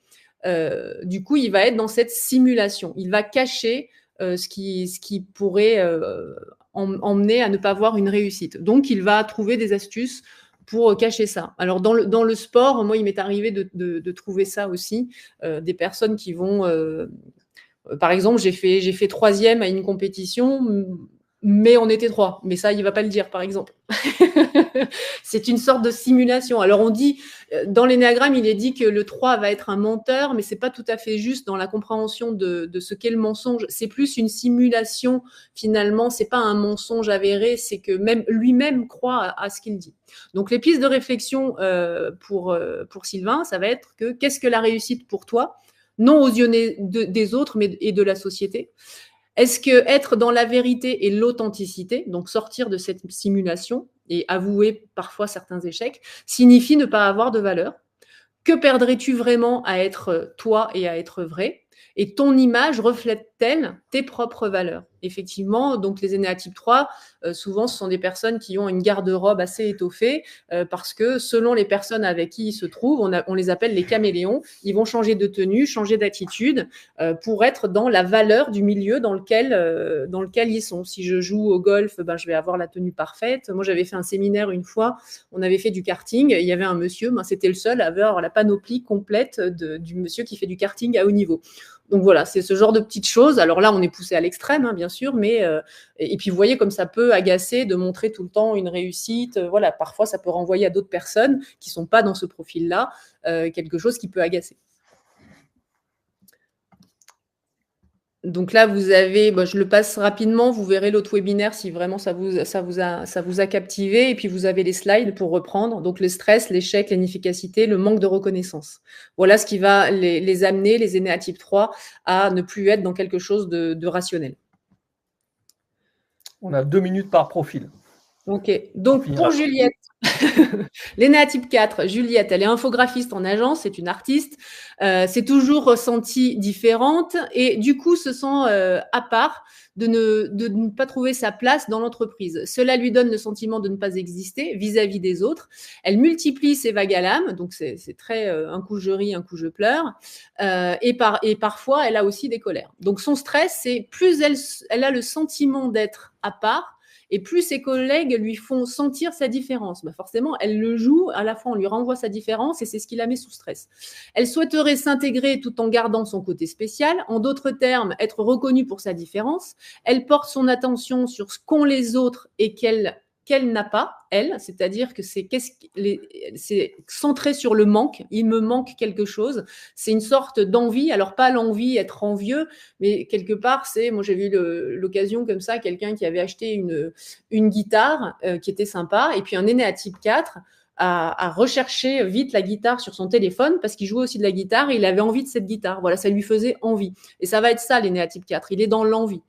Du coup, il va être dans cette simulation. Il va cacher ce qui pourrait emmener à ne pas voir une réussite. Donc, il va trouver des astuces pour cacher ça. Alors, dans le sport, moi, il m'est arrivé de trouver ça aussi. Des personnes qui vont... par exemple, j'ai fait 3e à une compétition, mais on était 3. Mais ça, il ne va pas le dire, par exemple. C'est une sorte de simulation. Alors, on dit, dans l'énéagramme, il est dit que le 3 va être un menteur, mais ce n'est pas tout à fait juste dans la compréhension de ce qu'est le mensonge. C'est plus une simulation, finalement. Ce n'est pas un mensonge avéré, c'est que même lui-même croit à ce qu'il dit. Donc, les pistes de réflexion pour Sylvain, ça va être que qu'est-ce que la réussite pour toi ? Non aux yeux des autres, mais et de la société. Est-ce que être dans la vérité et l'authenticité, donc sortir de cette simulation, et avouer parfois certains échecs, signifie ne pas avoir de valeur. Que perdrais-tu vraiment à être toi et à être vrai? Et ton image reflète-t-elle tes propres valeurs? Effectivement, donc les énéatypes 3, souvent, ce sont des personnes qui ont une garde-robe assez étoffée parce que selon les personnes avec qui ils se trouvent, on les appelle les caméléons. Ils vont changer de tenue, changer d'attitude pour être dans la valeur du milieu dans lequel ils sont. Si je joue au golf, ben, je vais avoir la tenue parfaite. Moi, j'avais fait un séminaire une fois, on avait fait du karting. Il y avait un monsieur, ben, c'était le seul à avoir la panoplie complète du monsieur qui fait du karting à haut niveau. Donc voilà, c'est ce genre de petites choses. Alors là, on est poussé à l'extrême, hein, bien sûr, mais et puis vous voyez comme ça peut agacer de montrer tout le temps une réussite. Voilà, parfois ça peut renvoyer à d'autres personnes qui sont pas dans ce profil-là quelque chose qui peut agacer. Donc là, vous avez, je le passe rapidement, vous verrez l'autre webinaire si vraiment ça vous a captivé. Et puis, vous avez les slides pour reprendre. Donc, le stress, l'échec, l'inefficacité, le manque de reconnaissance. Voilà ce qui va les amener, les énéatypes 3, à ne plus être dans quelque chose de rationnel. On a 2 minutes par profil. Ok, donc pour Juliette, l'énéatype 4, Juliette, elle est infographiste en agence, c'est une artiste, c'est toujours ressentie différente et du coup se sent à part de ne pas trouver sa place dans l'entreprise. Cela lui donne le sentiment de ne pas exister vis-à-vis des autres. Elle multiplie ses vagues à l'âme, donc c'est très un coup je ris, un coup je pleure, et parfois elle a aussi des colères. Donc son stress, c'est plus elle a le sentiment d'être à part, et plus ses collègues lui font sentir sa différence. Forcément, elle le joue, à la fois on lui renvoie sa différence et c'est ce qui la met sous stress. Elle souhaiterait s'intégrer tout en gardant son côté spécial. En d'autres termes, être reconnue pour sa différence. Elle porte son attention sur ce qu'ont les autres et qu'elle n'a pas, elle, c'est-à-dire que c'est centré sur le manque, il me manque quelque chose, c'est une sorte d'envie, alors pas l'envie, être envieux, mais quelque part, moi j'ai vu l'occasion comme ça, quelqu'un qui avait acheté une guitare qui était sympa, et puis un énéatype 4 a recherché vite la guitare sur son téléphone parce qu'il jouait aussi de la guitare et il avait envie de cette guitare, voilà, ça lui faisait envie, et ça va être ça l'énéatype 4, il est dans l'envie.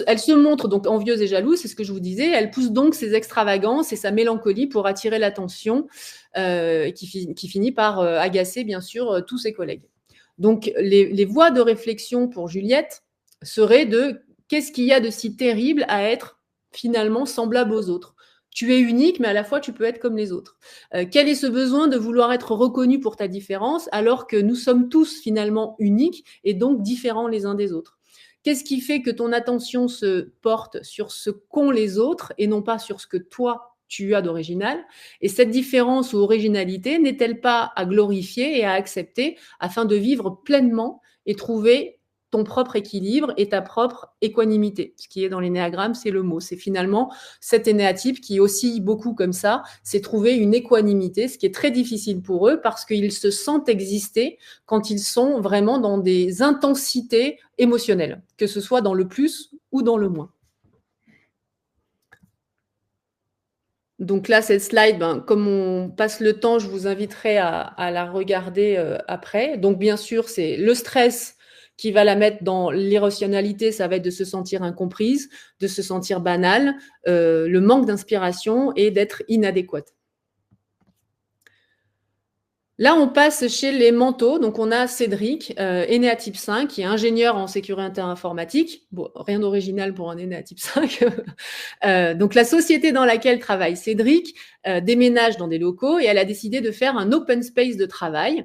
Elle se montre donc envieuse et jalouse, c'est ce que je vous disais. Elle pousse donc ses extravagances et sa mélancolie pour attirer l'attention qui finit par agacer, bien sûr, tous ses collègues. Donc, les voies de réflexion pour Juliette seraient de qu'est-ce qu'il y a de si terrible à être finalement semblable aux autres ? Tu es unique, mais à la fois, tu peux être comme les autres. Quel est ce besoin de vouloir être reconnu pour ta différence alors que nous sommes tous finalement uniques et donc différents les uns des autres ? Qu'est-ce qui fait que ton attention se porte sur ce qu'ont les autres et non pas sur ce que toi, tu as d'original? Et cette différence ou originalité n'est-elle pas à glorifier et à accepter afin de vivre pleinement et trouver ton propre équilibre et ta propre équanimité? Ce qui est dans l'énéagramme, c'est le mot. C'est finalement cet énéatype qui oscille beaucoup comme ça, c'est trouver une équanimité, ce qui est très difficile pour eux parce qu'ils se sentent exister quand ils sont vraiment dans des intensités émotionnelles, que ce soit dans le plus ou dans le moins. Donc là, cette slide, comme on passe le temps, je vous inviterai à la regarder après. Donc bien sûr, c'est le stress qui va la mettre dans l'irrationalité, ça va être de se sentir incomprise, de se sentir banale, le manque d'inspiration et d'être inadéquate. Là, on passe chez les manteaux. Donc, on a Cédric, énéatype 5, qui est ingénieur en sécurité informatique. Bon, rien d'original pour un énéatype 5. Donc, la société dans laquelle travaille Cédric déménage dans des locaux et elle a décidé de faire un open space de travail.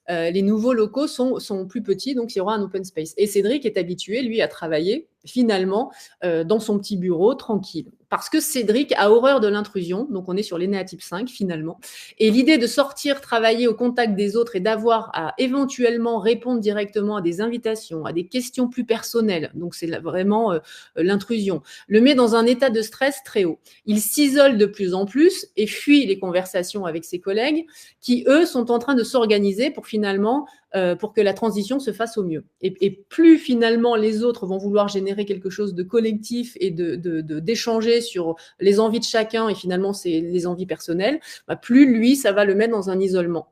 Les nouveaux locaux sont plus petits, donc il y aura un open space. Et Cédric est habitué, lui, à travailler finalement dans son petit bureau, tranquille. Parce que Cédric a horreur de l'intrusion, donc on est sur l'énéatype 5 finalement. Et l'idée de sortir, travailler au contact des autres et d'avoir à éventuellement répondre directement à des invitations, à des questions plus personnelles, donc c'est vraiment l'intrusion, le met dans un état de stress très haut. Il s'isole de plus en plus et fuit les conversations avec ses collègues qui, eux, sont en train de s'organiser pour finalement pour que la transition se fasse au mieux. Et plus finalement les autres vont vouloir générer quelque chose de collectif et d'échanger sur les envies de chacun et finalement c'est les envies personnelles, plus lui, ça va le mettre dans un isolement.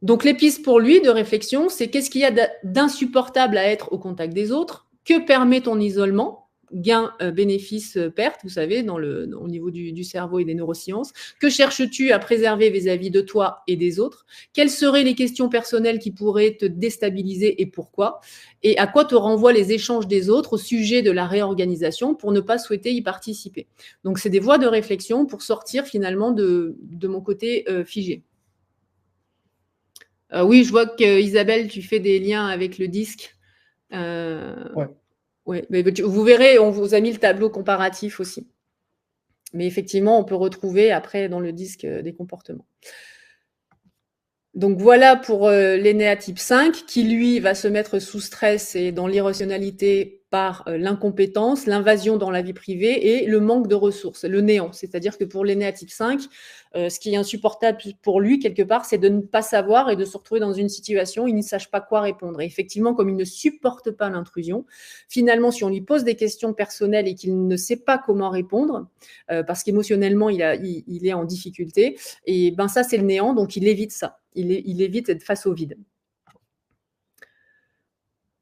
Donc les pistes pour lui de réflexion, c'est qu'est-ce qu'il y a d'insupportable à être au contact des autres? Que permet ton isolement? gain, bénéfice, perte, vous savez, au niveau du cerveau et des neurosciences. Que cherches-tu à préserver vis-à-vis de toi et des autres? Quelles seraient les questions personnelles qui pourraient te déstabiliser et pourquoi? Et à quoi te renvoient les échanges des autres au sujet de la réorganisation pour ne pas souhaiter y participer? Donc, c'est des voies de réflexion pour sortir finalement de mon côté figé. Oui, je vois que Isabelle, tu fais des liens avec le disque. Ouais. Ouais, mais vous verrez, on vous a mis le tableau comparatif aussi. Mais effectivement, on peut retrouver après dans le disque des comportements. Donc voilà pour l'énéa type 5 qui, lui, va se mettre sous stress et dans l'irrationalité par l'incompétence, l'invasion dans la vie privée et le manque de ressources, le néant. C'est-à-dire que pour l'énéa type 5, ce qui est insupportable pour lui, quelque part, c'est de ne pas savoir et de se retrouver dans une situation où il ne sache pas quoi répondre. Et effectivement, comme il ne supporte pas l'intrusion, finalement, si on lui pose des questions personnelles et qu'il ne sait pas comment répondre, parce qu'émotionnellement, il est en difficulté, et ben ça, c'est le néant, donc il évite ça. Il évite d'être face au vide.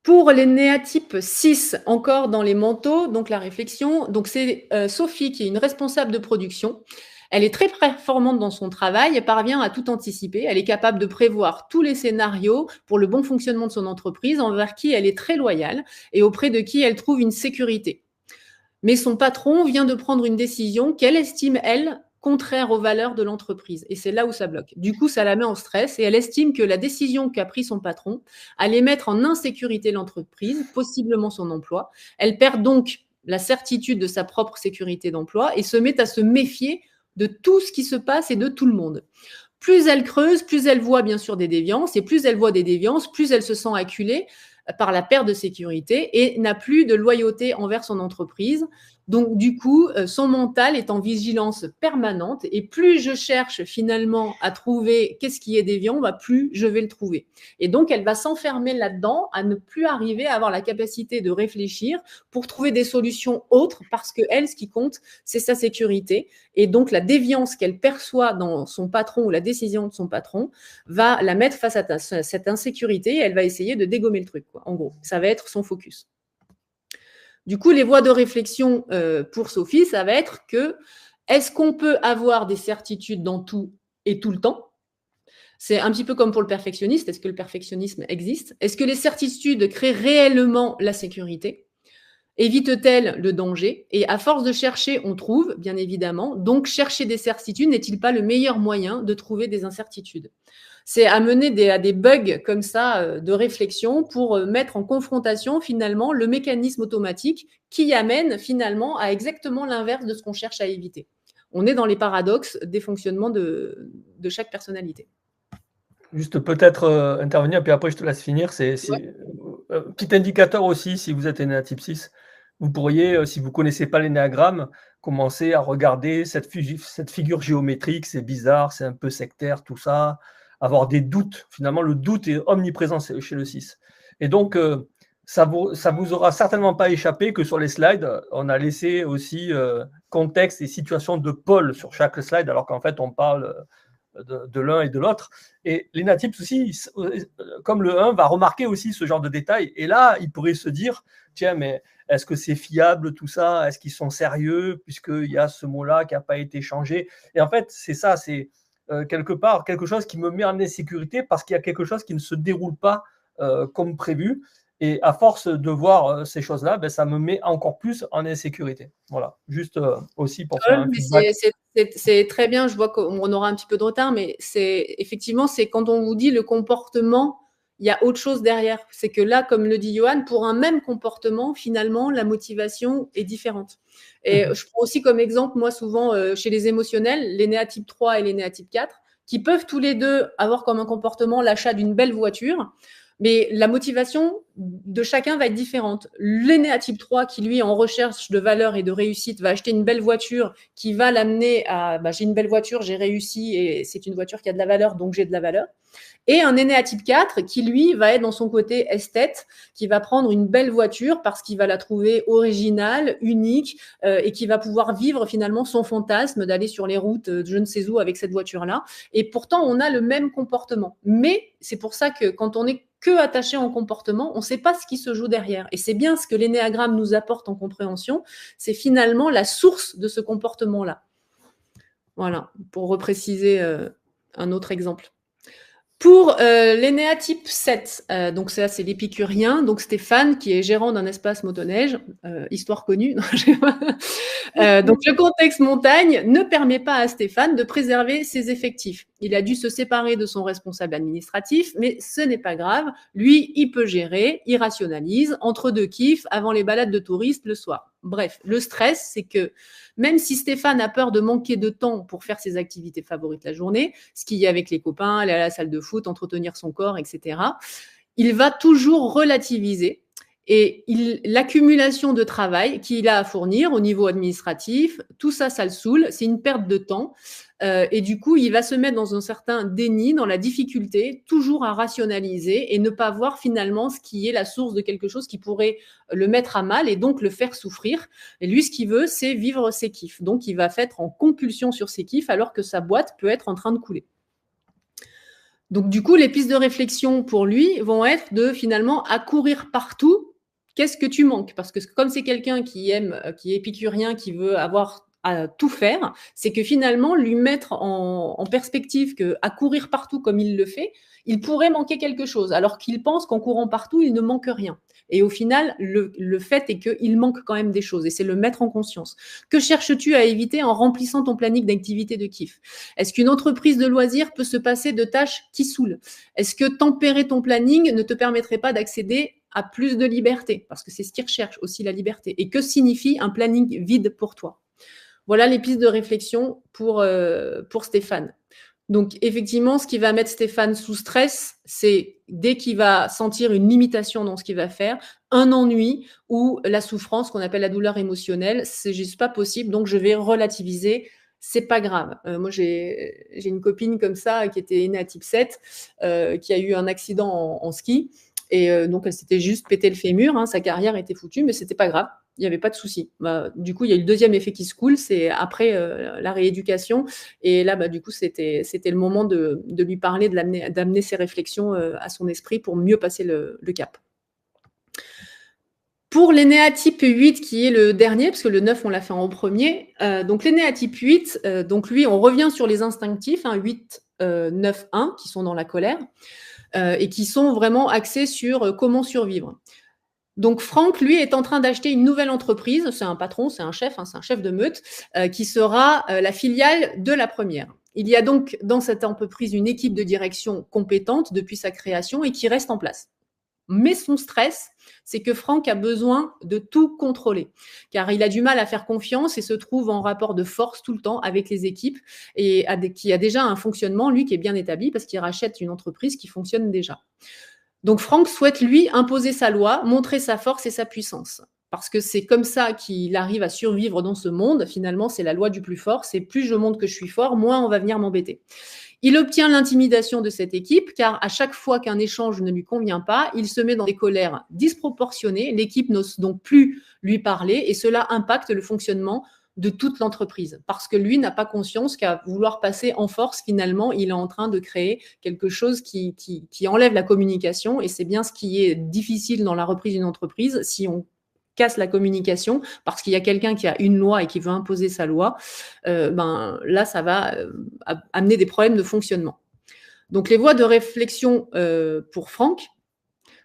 Pour l'énéa type 6, encore dans les manteaux, donc la réflexion, donc c'est Sophie qui est une responsable de production. Elle est très performante dans son travail, elle parvient à tout anticiper, elle est capable de prévoir tous les scénarios pour le bon fonctionnement de son entreprise, envers qui elle est très loyale et auprès de qui elle trouve une sécurité. Mais son patron vient de prendre une décision qu'elle estime, elle, contraire aux valeurs de l'entreprise. Et c'est là où ça bloque. Du coup, ça la met en stress et elle estime que la décision qu'a pris son patron allait mettre en insécurité l'entreprise, possiblement son emploi. Elle perd donc la certitude de sa propre sécurité d'emploi et se met à se méfier de tout ce qui se passe et de tout le monde. Plus elle creuse, plus elle voit bien sûr des déviances, et plus elle voit des déviances, plus elle se sent acculée par la perte de sécurité et n'a plus de loyauté envers son entreprise. Donc, du coup, son mental est en vigilance permanente et plus je cherche finalement à trouver qu'est-ce qui est déviant, plus je vais le trouver. Et donc, elle va s'enfermer là-dedans à ne plus arriver à avoir la capacité de réfléchir pour trouver des solutions autres parce que elle, ce qui compte, c'est sa sécurité. Et donc, la déviance qu'elle perçoit dans son patron ou la décision de son patron va la mettre face à cette insécurité et elle va essayer de dégommer le truc, quoi. En gros, ça va être son focus. Du coup, les voies de réflexion pour Sophie, ça va être que est-ce qu'on peut avoir des certitudes dans tout et tout le temps? C'est un petit peu comme pour le perfectionniste. Est-ce que le perfectionnisme existe? Est-ce que les certitudes créent réellement la sécurité? Évite-t-elle le danger? Et à force de chercher, on trouve, bien évidemment. Donc, chercher des certitudes n'est-il pas le meilleur moyen de trouver des incertitudes? C'est amener à des bugs comme ça de réflexion pour mettre en confrontation finalement le mécanisme automatique qui amène finalement à exactement l'inverse de ce qu'on cherche à éviter. On est dans les paradoxes des fonctionnements de chaque personnalité. Juste peut-être intervenir, puis après je te laisse finir. C'est Ouais. petit indicateur aussi, si vous êtes énéa type 6, vous pourriez, si vous ne connaissez pas l'énéagramme, commencer à regarder cette figure géométrique, c'est bizarre, c'est un peu sectaire, tout ça, avoir des doutes. Finalement, le doute est omniprésent chez le 6. Et donc, ça vous aura certainement pas échappé que sur les slides, on a laissé aussi contexte et situation de Paul sur chaque slide, alors qu'en fait, on parle de l'un et de l'autre. Et l'énéa type aussi, comme le 1, va remarquer aussi ce genre de détails. Et là, il pourrait se dire, tiens, mais est-ce que c'est fiable tout ça? Est-ce qu'ils sont sérieux puisqu'il y a ce mot-là qui n'a pas été changé? Et en fait, c'est ça, c'est quelque part quelque chose qui me met en insécurité parce qu'il y a quelque chose qui ne se déroule pas comme prévu. Et à force de voir ces choses-là, ça me met encore plus en insécurité. Voilà, juste aussi pour faire un feedback. C'est très bien, je vois qu'on aura un petit peu de retard, mais effectivement, c'est quand on vous dit le comportement, il y a autre chose derrière. C'est que là, comme le dit Johan, pour un même comportement, finalement, la motivation est différente. Et je prends aussi comme exemple, moi, souvent, chez les émotionnels, l'énéa type 3 et l'énéa type 4, qui peuvent tous les deux avoir comme un comportement l'achat d'une belle voiture. Mais la motivation de chacun va être différente. L'énéa type 3, qui lui, en recherche de valeur et de réussite, va acheter une belle voiture qui va l'amener à j'ai une belle voiture, j'ai réussi et c'est une voiture qui a de la valeur, donc j'ai de la valeur. Et un énéa type 4 qui, lui, va être dans son côté esthète, qui va prendre une belle voiture parce qu'il va la trouver originale, unique, et qui va pouvoir vivre finalement son fantasme d'aller sur les routes de je ne sais où avec cette voiture-là. Et pourtant, on a le même comportement. Mais c'est pour ça que quand on est que attaché en comportement, on ne sait pas ce qui se joue derrière. Et c'est bien ce que l'énéagramme nous apporte en compréhension, c'est finalement la source de ce comportement-là. Voilà, pour repréciser un autre exemple. Pour l'énéatype 7, donc ça c'est l'épicurien, donc Stéphane qui est gérant d'un espace motoneige, histoire connue. Donc le contexte montagne ne permet pas à Stéphane de préserver ses effectifs. Il a dû se séparer de son responsable administratif, mais ce n'est pas grave. Lui, il peut gérer, il rationalise entre deux kiffs avant les balades de touristes le soir. Bref, le stress, c'est que même si Stéphane a peur de manquer de temps pour faire ses activités favorites la journée, skier avec les copains, aller à la salle de foot, entretenir son corps, etc., il va toujours relativiser. Et l'accumulation de travail qu'il a à fournir au niveau administratif, tout ça, ça le saoule, c'est une perte de temps. Et du coup, il va se mettre dans un certain déni, dans la difficulté, toujours à rationaliser et ne pas voir finalement ce qui est la source de quelque chose qui pourrait le mettre à mal et donc le faire souffrir. Et lui, ce qu'il veut, c'est vivre ses kiffs. Donc, il va faire en compulsion sur ses kiffs alors que sa boîte peut être en train de couler. Donc, du coup, les pistes de réflexion pour lui vont être de finalement accourir partout. Qu'est-ce que tu manques? Parce que comme c'est quelqu'un qui est épicurien, qui veut avoir à tout faire, c'est que finalement, lui mettre en perspective qu'à courir partout comme il le fait, il pourrait manquer quelque chose, alors qu'il pense qu'en courant partout, il ne manque rien. Et au final, le fait est qu'il manque quand même des choses, et c'est le mettre en conscience. Que cherches-tu à éviter en remplissant ton planning d'activité de kiff? Est-ce qu'une entreprise de loisirs peut se passer de tâches qui saoulent? Est-ce que tempérer ton planning ne te permettrait pas d'accéder à plus de liberté? Parce que c'est ce qu'il recherche aussi, la liberté. Et que signifie un planning vide pour toi? Voilà les pistes de réflexion pour Stéphane. Donc, effectivement, ce qui va mettre Stéphane sous stress, c'est dès qu'il va sentir une limitation dans ce qu'il va faire, un ennui ou la souffrance qu'on appelle la douleur émotionnelle, c'est juste pas possible, donc je vais relativiser, c'est pas grave. Moi, j'ai une copine comme ça qui était née à type 7, qui a eu un accident en ski, et donc elle s'était juste pété le fémur, hein, sa carrière était foutue, mais c'était pas grave. Il n'y avait pas de souci. Du coup, il y a eu le deuxième effet qui se coule, c'est après la rééducation. Et là, du coup, c'était le moment de lui parler, d'amener ses réflexions à son esprit pour mieux passer le cap. Pour l'énéatype 8, qui est le dernier, parce que le 9, on l'a fait en premier. Donc, l'énéatype 8, donc lui, on revient sur les instinctifs, 8, 9, 1, qui sont dans la colère, et qui sont vraiment axés sur comment survivre. Donc, Franck, lui, est en train d'acheter une nouvelle entreprise. C'est un patron, c'est un chef de meute, qui sera la filiale de la première. Il y a donc dans cette entreprise une équipe de direction compétente depuis sa création et qui reste en place. Mais son stress, c'est que Franck a besoin de tout contrôler, car il a du mal à faire confiance et se trouve en rapport de force tout le temps avec les équipes et qui a déjà un fonctionnement, lui, qui est bien établi parce qu'il rachète une entreprise qui fonctionne déjà. Donc, Franck souhaite, lui, imposer sa loi, montrer sa force et sa puissance. Parce que c'est comme ça qu'il arrive à survivre dans ce monde. Finalement, c'est la loi du plus fort. C'est plus je montre que je suis fort, moins on va venir m'embêter. Il obtient l'intimidation de cette équipe, car à chaque fois qu'un échange ne lui convient pas, il se met dans des colères disproportionnées. L'équipe n'ose donc plus lui parler et cela impacte le fonctionnement de toute l'entreprise, parce que lui n'a pas conscience qu'à vouloir passer en force, finalement, il est en train de créer quelque chose qui enlève la communication, et c'est bien ce qui est difficile dans la reprise d'une entreprise. Si on casse la communication parce qu'il y a quelqu'un qui a une loi et qui veut imposer sa loi, là, ça va amener des problèmes de fonctionnement. Donc, les voies de réflexion pour Franck,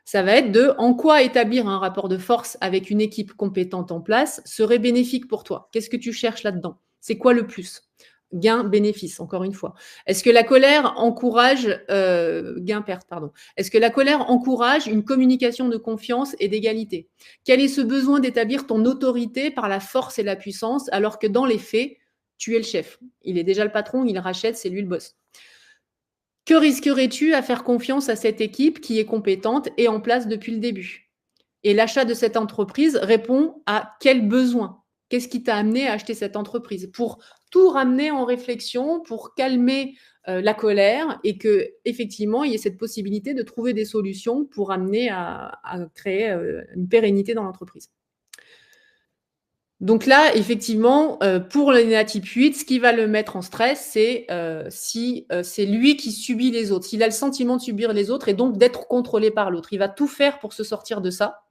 ça va être de en quoi établir un rapport de force avec une équipe compétente en place serait bénéfique pour toi. Qu'est-ce que tu cherches là-dedans? C'est quoi le plus? Gain, bénéfice, encore une fois. Est-ce que la colère encourage, gain, perte, pardon. Est-ce que la colère encourage une communication de confiance et d'égalité? Quel est ce besoin d'établir ton autorité par la force et la puissance, alors que dans les faits, tu es le chef? Il est déjà le patron, il rachète, c'est lui le boss. Que risquerais-tu à faire confiance à cette équipe qui est compétente et en place depuis le début? Et l'achat de cette entreprise répond à quel besoin? Qu'est-ce qui t'a amené à acheter cette entreprise? Pour tout ramener en réflexion, pour calmer la colère et que effectivement il y ait cette possibilité de trouver des solutions pour amener à créer une pérennité dans l'entreprise. Donc là, effectivement, pour l'ENA type 8, ce qui va le mettre en stress, c'est si c'est lui qui subit les autres, s'il a le sentiment de subir les autres et donc d'être contrôlé par l'autre. Il va tout faire pour se sortir de ça.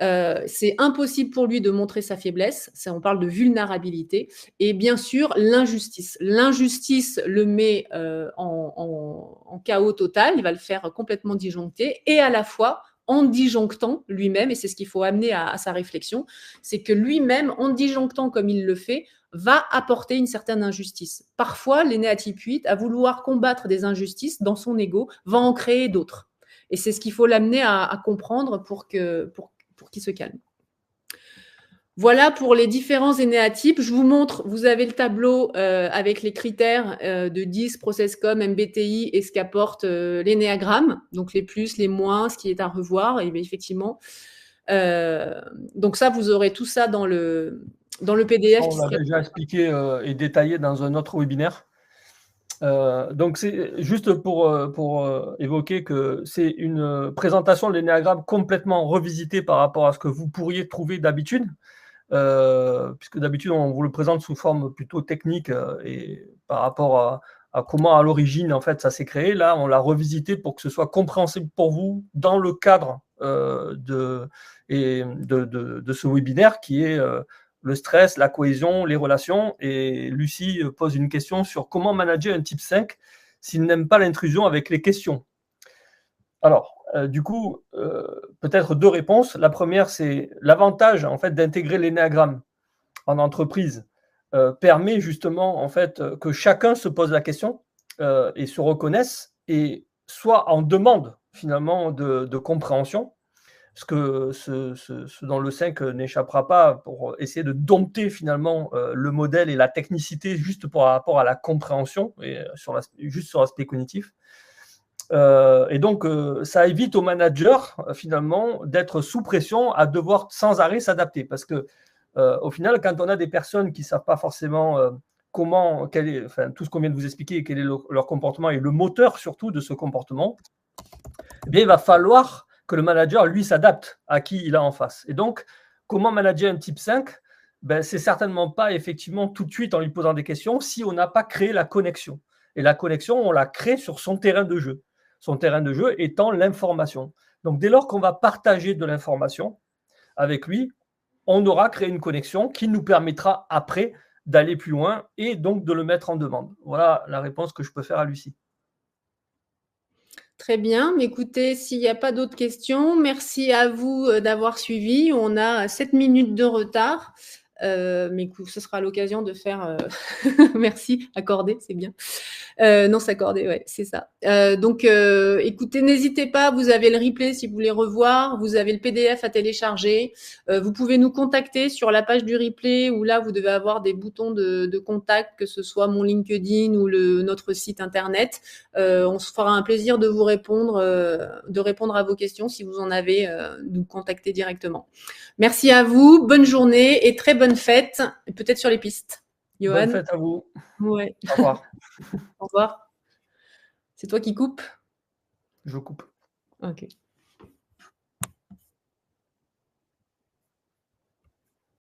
C'est impossible pour lui de montrer sa faiblesse. On parle de vulnérabilité. Et bien sûr, l'injustice. L'injustice le met en chaos total. Il va le faire complètement disjoncter. Et à la fois, en disjonctant lui-même, et c'est ce qu'il faut amener à sa réflexion, c'est que lui-même, en disjonctant comme il le fait, va apporter une certaine injustice. Parfois, l'aîné à type 8, à vouloir combattre des injustices dans son ego, va en créer d'autres. Et c'est ce qu'il faut l'amener à comprendre pour qu'il se calme. Voilà pour les différents énéatypes. Je vous montre, vous avez le tableau avec les critères de 10, ProcessCom, MBTI et ce qu'apporte l'énéagramme, donc les plus, les moins, ce qui est à revoir. Et bien, effectivement, donc ça, vous aurez tout ça dans le PDF. On l'a déjà expliqué et détaillé dans un autre webinaire. Donc, c'est juste pour évoquer que c'est une présentation de l'énéagramme complètement revisitée par rapport à ce que vous pourriez trouver d'habitude, puisque d'habitude, on vous le présente sous forme plutôt technique et par rapport à comment, à l'origine, en fait, ça s'est créé. Là, on l'a revisité pour que ce soit compréhensible pour vous dans le cadre de ce webinaire qui est le stress, la cohésion, les relations. Et Lucie pose une question sur comment manager un type 5 s'il n'aime pas l'intrusion avec les questions. Alors, du coup, peut-être deux réponses. La première, c'est l'avantage en fait d'intégrer l'énéagramme en entreprise permet justement en fait que chacun se pose la question et se reconnaisse et soit en demande finalement de compréhension, ce que ce dont le 5 n'échappera pas pour essayer de dompter finalement le modèle et la technicité juste par rapport à la compréhension et juste sur l'aspect cognitif. Et donc, ça évite au manager, finalement, d'être sous pression à devoir sans arrêt s'adapter. Parce que, au final, quand on a des personnes qui ne savent pas forcément tout ce qu'on vient de vous expliquer, quel est leur comportement et le moteur surtout de ce comportement, eh bien, il va falloir que le manager, lui, s'adapte à qui il a en face. Et donc, comment manager un type 5 ? Ben, c'est certainement pas effectivement tout de suite en lui posant des questions si on n'a pas créé la connexion. Et la connexion, on la crée sur son terrain de jeu. Son terrain de jeu étant l'information. Donc, dès lors qu'on va partager de l'information avec lui, on aura créé une connexion qui nous permettra après d'aller plus loin et donc de le mettre en demande. Voilà la réponse que je peux faire à Lucie. Très bien. Écoutez, s'il n'y a pas d'autres questions, merci à vous d'avoir suivi. On a 7 minutes de retard. Mais ce sera l'occasion de faire merci, accordé, c'est bien. Non, s'accorder, ouais, c'est ça. Donc, écoutez, n'hésitez pas, vous avez le replay si vous voulez revoir, vous avez le PDF à télécharger. Vous pouvez nous contacter sur la page du replay où là, vous devez avoir des boutons de contact, que ce soit mon LinkedIn ou notre site internet. On se fera un plaisir de vous répondre, de répondre à vos questions si vous en avez, nous contacter directement. Merci à vous, bonne journée et très bonne fête, peut-être sur les pistes. Johan. Bonne fête à vous. Ouais. Au revoir. Au revoir. C'est toi qui coupes ? Je coupe. Ok.